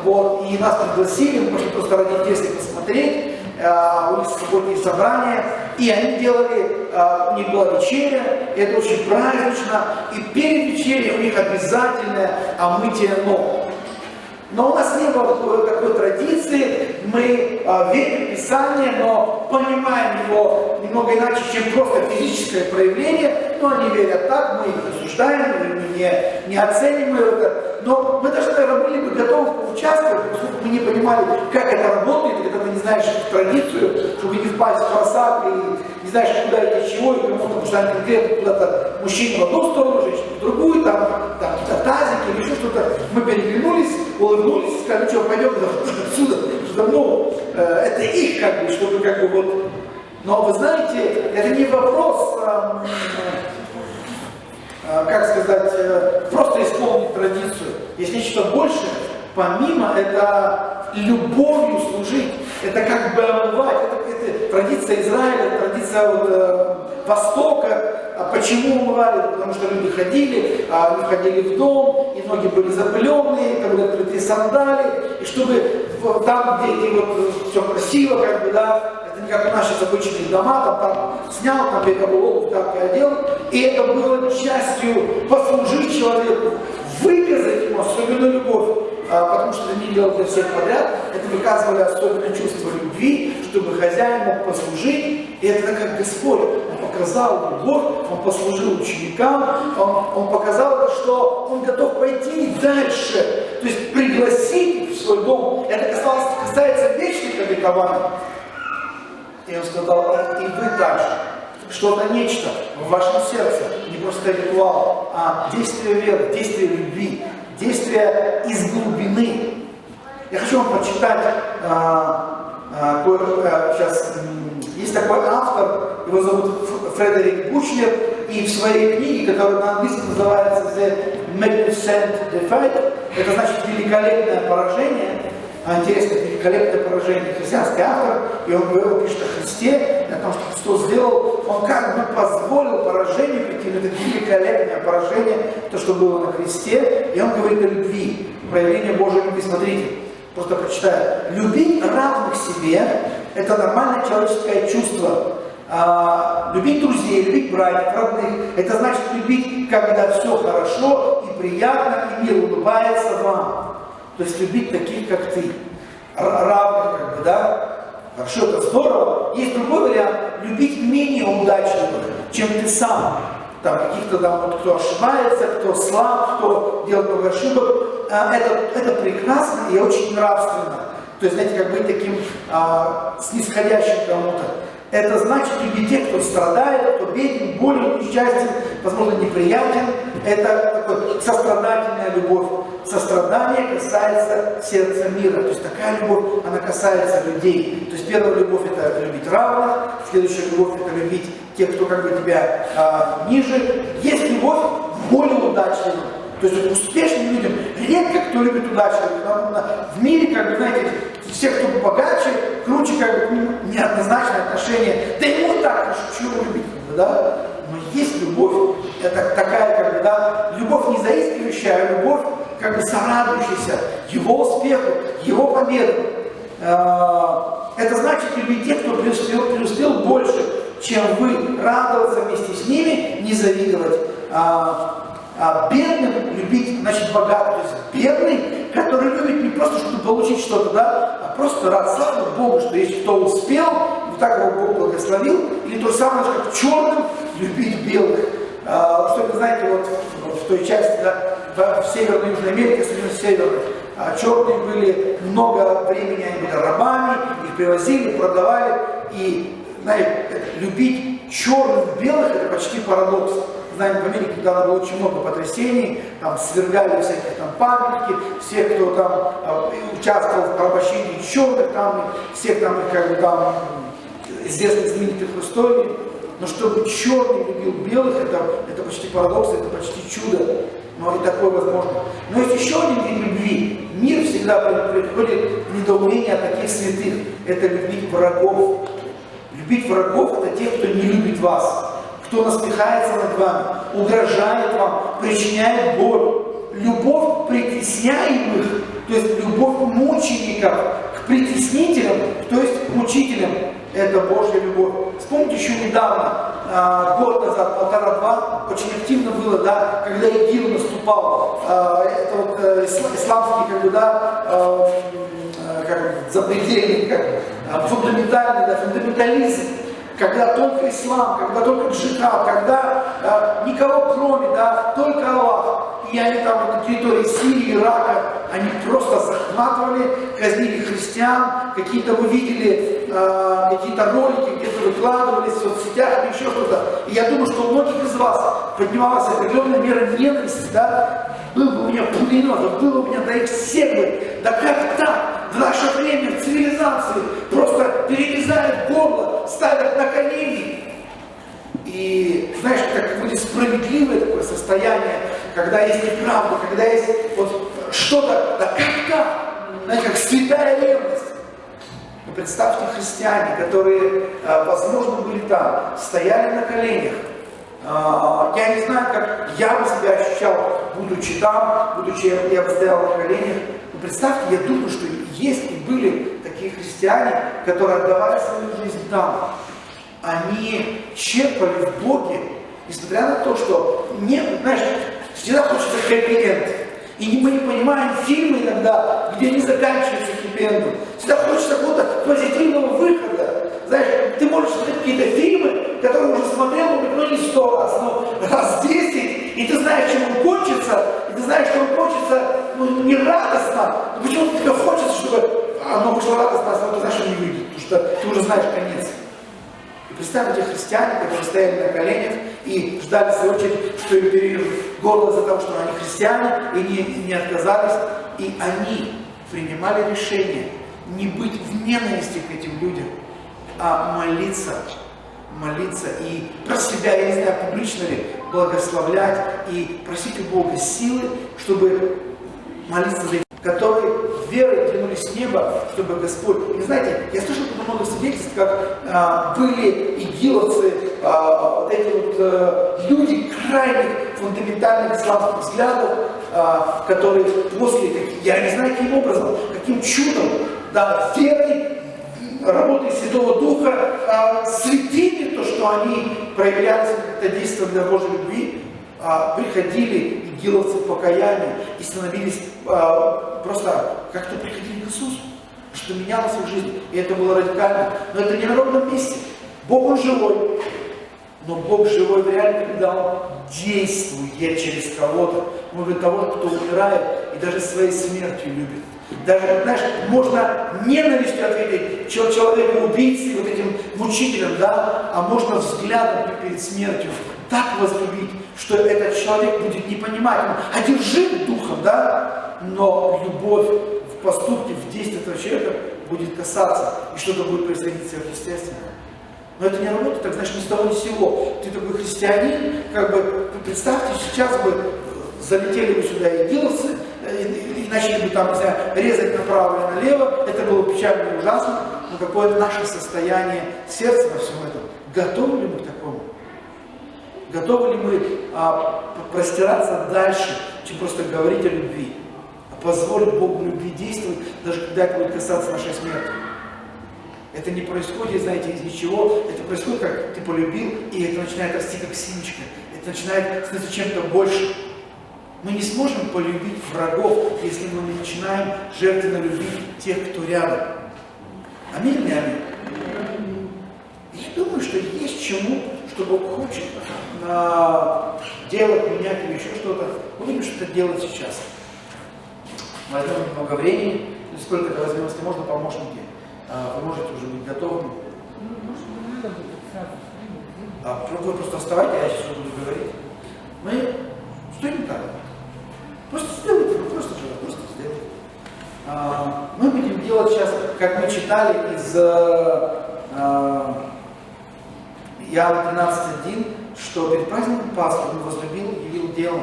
вот, и нас пригласили, мы пошли просто родительски посмотреть, у них субботние собрания, и они делали, у них была вечеря, и это очень празднично, и перед вечерей у них обязательное омытие ног. Но у нас не было такой традиции, мы верим в Писание, но понимаем его немного иначе, чем просто физическое проявление, но они верят так, мы их осуждаем, мы не оцениваем это, но мы даже, наверное, были бы готовы поучаствовать, поскольку мы не понимали, как это работает, когда ты не знаешь традицию, чтобы не впасть в просак, и не знаешь, куда идти, чего, и кому-то, потому что они конкретно куда-то, мужчина в одну сторону, женщина в другую, там какие-то тазики или еще что-то, мы переглянулись, улыбнулись и сказали, что пойдем отсюда, что ну, это их как бы, чтобы как бы вот, но вы знаете, это не вопрос, как сказать, просто исполнить традицию. Есть нечто большее, помимо это любовью служить, это как бы омывать, это традиция Израиля, традиция вот, Востока. А почему умывали? Потому что люди ходили, они входили в дом, и ноги были запыленные, там были открытые сандали, и чтобы там, где вот все красиво, как бы, да, это не как наши обычные дома, там снял, там обувь, так и одел, и это было частью послужить человеку, выказать ему особенную любовь, потому что это не делал для всех подряд, это выказывали особенное чувство любви, чтобы хозяин мог послужить, и это как Господь, Он показал любовь, Он послужил ученикам, он показал, что Он готов пойти дальше, то есть пригласить их в свой дом. Это касается вечных обетований. И Он сказал, и вы также. Что-то, нечто в вашем сердце, не просто ритуал, а действие веры, действие любви, действие из глубины. Я хочу вам прочитать, сейчас есть такой автор, его зовут Фредерик Бучлер, и в своей книге, которая на английском называется The Magnificent Defeat, это значит великолепное поражение, интересно, великолепное поражение, христианский автор, и он пишет о Христе, о том, что Христос сделал, он как бы позволил поражению прийти, но это великолепное поражение, то, что было на кресте, и он говорит о любви, проявление Божьей любви. Смотрите, просто прочитаю. Любить равных себе – это нормальное человеческое чувство. Любить друзей, любить братьев, родных – это значит любить, когда все хорошо и приятно, и мир улыбается вам. То есть любить таких, как ты, равных, как бы, да? Хорошо, это здорово. Есть другой вариант – любить менее удачливых, чем ты сам. Там каких-то там, вот, кто ошибается, кто слаб, кто делает много ошибок. Это прекрасно и очень нравственно. То есть, знаете, как быть таким снисходящим кому-то. Это значит любить тех, кто страдает, кто беден, болен, несчастен, возможно, неприятен. Это такая сострадательная любовь. Сострадание касается сердца мира. То есть такая любовь, она касается людей. То есть первая любовь – это любить равных, следующая любовь – это любить тех, кто как бы тебя ниже. Есть любовь более удачливым. То есть успешным людям редко кто любит удачливых. В мире, как бы, знаете, все, кто богаче, круче, как бы, неоднозначное отношение. Да ему так хорошо, чего любить, как бы, да? Но есть любовь, это такая, как бы, да, любовь не заискивающая, а любовь, как бы, сорадующаяся его успеху, его победу. Это значит любить тех, кто преуспел больше, чем вы, радоваться вместе с ними, не завидовать. Бедным любить, значит, богатым. То есть бедный, который любит не просто, чтобы получить что-то, да, а просто рад, слава Богу, что есть кто успел, вот так его Бог благословил. Или то же самое, как черным любить белых. Что вы знаете, вот в той части, да, в Северной и Южной Америке, особенно в Северной, черные были много времени, они были рабами, их привозили, продавали. И, знаете, любить черных белых – это почти парадокс. Знаем, в Америке тогда было очень много потрясений, там свергали всяких там памятники, все, кто там участвовал в порабощении черных, там, всех там, как бы, там, известных знаменитых в истории. Но чтобы черный любил белых, это почти парадокс, это почти чудо. Но и такое возможно. Но есть еще один вид любви. Мир всегда приходит в недоумение от таких святых. Это любить врагов. Любить врагов – это тех, кто не любит вас. Кто насмехается над вами, угрожает вам, причиняет боль. Любовь притесняемых, то есть любовь мучеников к притеснителям, то есть к мучителям, это Божья любовь. Вспомните, еще недавно, год назад, полтора-два, очень активно было, да, когда ИГИЛ наступал, это вот исламский, как бы, да, запредельный, фундаментальный, да, фундаментализм. Когда только ислам, когда только джихад, когда никого кроме, да, только Аллах. И они там на территории Сирии, Ирака, они просто захватывали, казнили христиан, какие-то вы видели, какие-то ролики где-то выкладывались в соцсетях или еще что-то. И я думаю, что у многих из вас поднималась определенная мера ненависти, да. Был бы у меня пулемет, было у меня, да, их всех бы, да как так? В наше время, в цивилизации, просто перерезают горло, ставят на колени. И знаешь, как будет справедливое такое состояние, когда есть неправда, когда есть вот что-то, да как так? Знаете, как святая ревность. Но представьте христиане, которые, возможно, были там, стояли на коленях. Я не знаю, как я бы себя ощущал, будучи там, будучи, я бы стоял на коленях. Но представьте, я думаю, что есть и были такие христиане, которые отдавали свою жизнь там. Они черпали в Боге, несмотря на то, что, знаешь, всегда хочется хэппи-энд. И мы не понимаем фильмы иногда, где не заканчиваются хэппи-эндом. Всегда хочется какого-то позитивного выхода. Знаешь, ты можешь смотреть какие-то фильмы, которые уже смотрел, ну не 100 раз, но раз 10, и ты знаешь, чем он кончится, и ты знаешь, что он кончится, ну, не радостно, но почему-то тебе хочется, чтобы оно вышло радостно, а ты знаешь, что не выйдет, потому что ты уже знаешь конец. И представьте, христиане, которые стояли на коленях и ждали свою очередь, что им перережут горло из-за того, что они христиане, и не отказались. И они принимали решение не быть в ненависти к этим людям, а молиться и про себя, я не знаю, публично ли, благословлять и просить у Бога силы, чтобы молиться за них, которые верой тянулись с неба, чтобы Господь... И знаете, я слышал много свидетельств, как были игиловцы, вот эти вот люди крайних фундаментальных исламских взглядов, которые после, я не знаю каким образом, каким чудом, да, верой, работой Святого Духа, святыми, то, что они проявлялись, как-то действовали для Божьей любви, приходили игиловцы к покаянию и становились просто как-то приходили к Иисусу, что менялось в их жизни, и это было радикально. Но это не на ровном месте. Бог, Он живой, но Бог живой в реальности, когда Он действует через кого-то, может быть, того, кто умирает и даже своей смертью любит. Даже, знаешь, можно ненавистью ответить человеку, убийце, вот этим мучителям, да, а можно взглядом перед смертью так возлюбить, что этот человек будет не понимать, он одержим духом, да, но любовь в поступке, в действии этого человека будет касаться, и что-то будет происходить сверхъестественное. Но это не работает, так, знаешь, ни с того ни с сего. Ты такой христианин, как бы, представьте, сейчас бы залетели бы сюда игиловцы, и начали бы там, не знаю, резать направо и налево, это было печально и ужасно, но какое-то наше состояние сердца во всем этом. Готовы ли мы к такому? Готовы ли мы простираться дальше, чем просто говорить о любви? А позволить Богу любви действовать, даже когда это будет касаться нашей смерти? Это не происходит, знаете, из ничего, это происходит, как ты полюбил, и это начинает расти как семечко, это начинает становиться чем-то больше. Мы не сможем полюбить врагов, если мы не начинаем жертвенно любить тех, кто рядом. Аминь, не аминь? Я думаю, что есть чему, что Бог хочет делать, менять или еще что-то. Мы будем что-то делать сейчас. Возьмем немного времени, сколько это возьмем, если можно, помощники. Вы можете уже быть готовыми. Вы просто вставайте, а я сейчас буду говорить. Мы что не так? Просто сделайте, просто сделайте. Мы будем делать сейчас, как мы читали из Иоанна 13:1, что перед праздником Пасхи Он возлюбил и явил делом.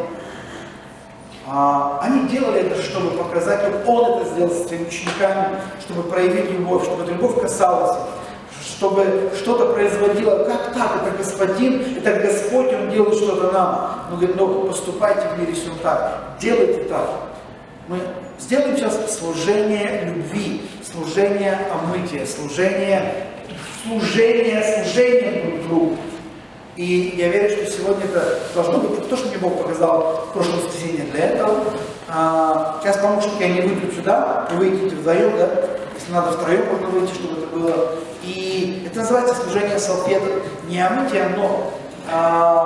Они делали это, чтобы показать, как Он это сделал со своими учениками, чтобы проявить любовь, чтобы эта любовь касалась их, чтобы что-то производило. Как так? Это Господин, это Господь, Он делает что-то нам. Он говорит, но поступайте в мире всем так, делайте так. Мы сделаем сейчас служение любви, служение омытия, служение друг другу. И я верю, что сегодня это должно быть это то, что мне Бог показал в прошлое воскресенье для этого. Сейчас помощники, они выйдут сюда, вы выйдете вдвоем, да? Если надо втроем, можно выйти, чтобы это было. И это называется служение салфеток. Не омытие, но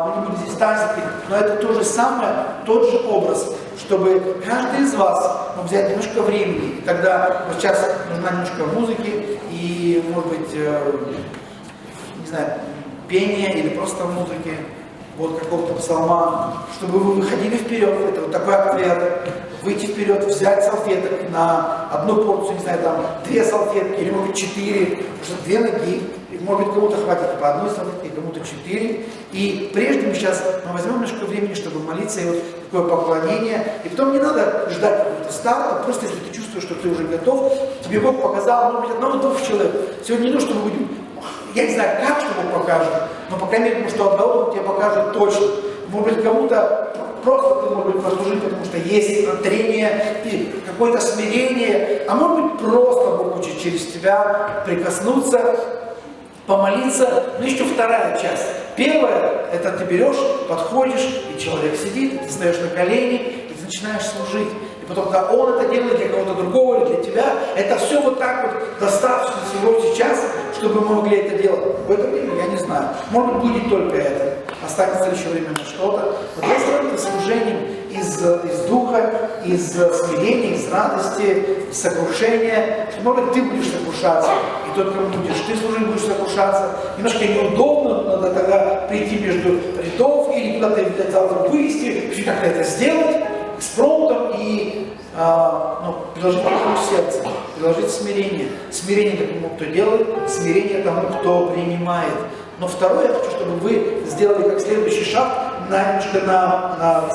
мы не будем здесь тазики, но это то же самое, тот же образ, чтобы каждый из вас мог взять немножко времени. И тогда вот сейчас нужна немножко музыки и, может быть, не знаю, пение или просто музыки, вот какого-то псалма, чтобы вы выходили вперед, это вот такой ответ, выйти вперед, взять салфеток на одну порцию, не знаю, там, 2 салфетки, или может быть 4, потому что 2 ноги, и, может быть, кому-то хватит по одной салфетке, кому-то 4, и прежде мы сейчас возьмем немножко времени, чтобы молиться, и вот такое поклонение, и потом не надо ждать какого-то старта, просто если ты чувствуешь, что ты уже готов, тебе Бог показал, может быть, 1-2 человек, сегодня не нужно, что мы будем. Я не знаю, как, что он покажет, но, по крайней мере, потому что одного он тебе покажет точно. Может быть, кому-то просто ты, может быть, послужить, потому что есть трение и какое-то смирение, а может быть, просто Бог хочет через тебя прикоснуться, помолиться. Ну, еще вторая часть. Первая, это ты берешь, подходишь, и человек сидит, ты встаешь на колени, и ты начинаешь служить. И потом, когда он это делает для кого-то другого или для тебя, это все вот так вот достаточно всего сейчас, чтобы мы могли это делать. В это время, я не знаю, может быть, будет только это. Останется ли еще время на что-то. Вот я сделаю это служением, и из духа, из смирения, из радости, из сокрушения. Что, может быть, ты будешь сокрушаться, и тот, кому будешь ты служить, будешь сокрушаться. Немножко неудобно, надо тогда прийти между рядов или куда-то обязательно вывести, все как-то это сделать экспромтом и предложить руку сердца, предложить смирение. Смирение тому, кто делает, смирение тому, кто принимает. Но второе, я хочу, чтобы вы сделали как следующий шаг, на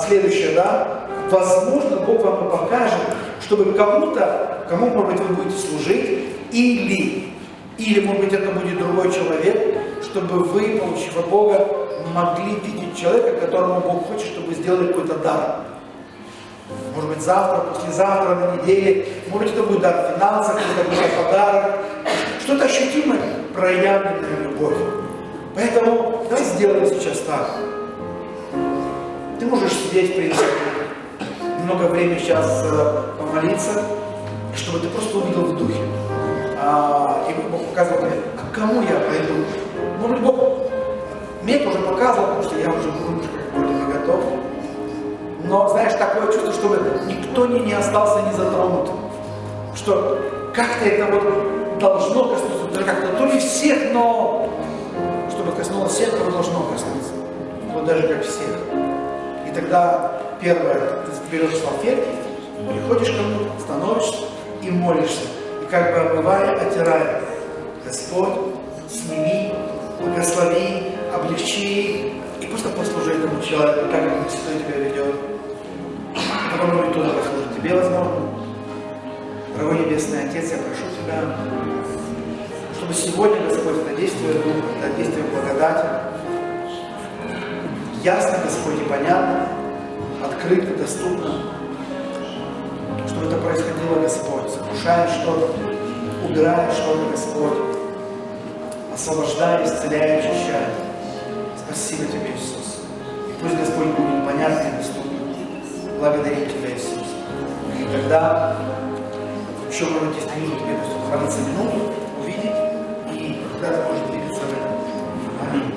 следующее, да, возможно, Бог вам и покажет, чтобы кому-то, кому, может быть, вы будете служить, или, может быть, это будет другой человек, чтобы вы, получив от Бога, могли видеть человека, которому Бог хочет, чтобы вы сделали какой-то дар. Может быть, завтра, послезавтра, на неделе, может быть, это будет дар финансов, это будет подарок, что-то ощутимое, проявленная любовь. Поэтому давай сделаем сейчас так. Ты можешь сидеть, в принципе, много времени сейчас помолиться, чтобы ты просто увидел в духе. И Бог показывал мне, к кому я пойду. Может быть, Бог мне тоже показывал, потому что я уже был какой-то не готов. Но, знаешь, такое чувство, чтобы никто не остался не затронутым. Что как-то это вот должно коснуться, как-то то ли всех, но чтобы коснулось всех, кого должно коснуться. Вот даже как всех. И тогда первое, ты берешь салфетки, приходишь ко мне, становишься и молишься. И как бы омывая, отирая. Господь, сними, благослови, облегчи. И просто послужи этому человеку, так как Святой тебя ведет. Потом будет туда послужить тебе, возможно. Дорогой Небесный Отец, я прошу Тебя, чтобы сегодня, Господь, это действие Духа, это действие благодати, ясно, Господь, и понятно, открыто, доступно, чтобы это происходило, Господь, сокрушая что-то, убирая что-то, Господь, освобождая, исцеляя, очищая. Спасибо Тебе, Иисус. И пусть, Господь, будет понятно и доступно. Благодарим Тебя, Иисус. И тогда еще, может быть, если нужно тебе просто храниться минуту, увидеть, и тогда ты можешь двигаться в этом. Аминь.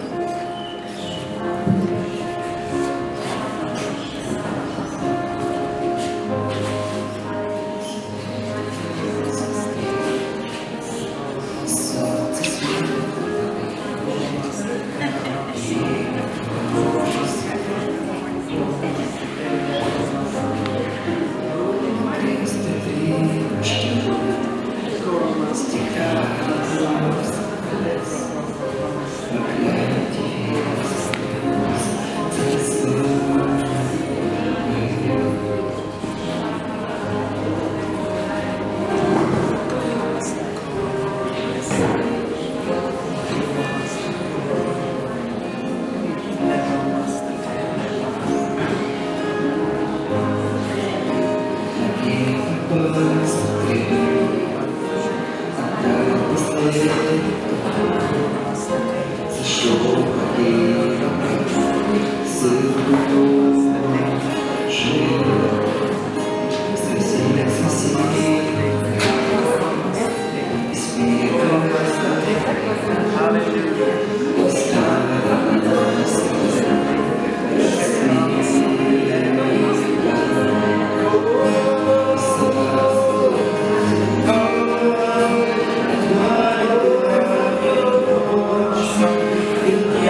In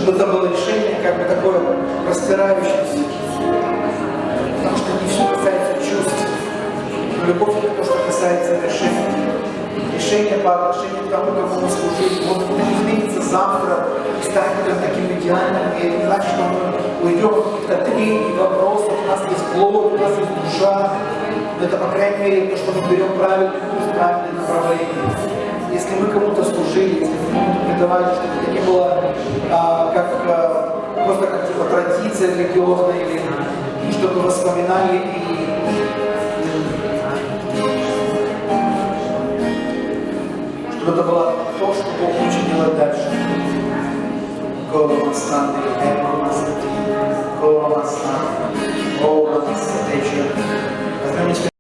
чтобы это было решение как бы такое простирающееся. Потому что не все касается чувств. Но любовь это то, что касается решения. Решение по отношению к тому, кому мы служили. Может быть, это изменится завтра и станет прям таким идеальным. И это не значит, что мы уйдем от каких-то трений, вопросов. У нас есть плоть, у нас есть душа. Но это, по крайней мере, то, что мы берем правильный курс, правильное направление. Если мы кому-то служили, если мы кому-то предавали, чтобы это не было просто как типа традиция религиозная, или чтобы воспоминали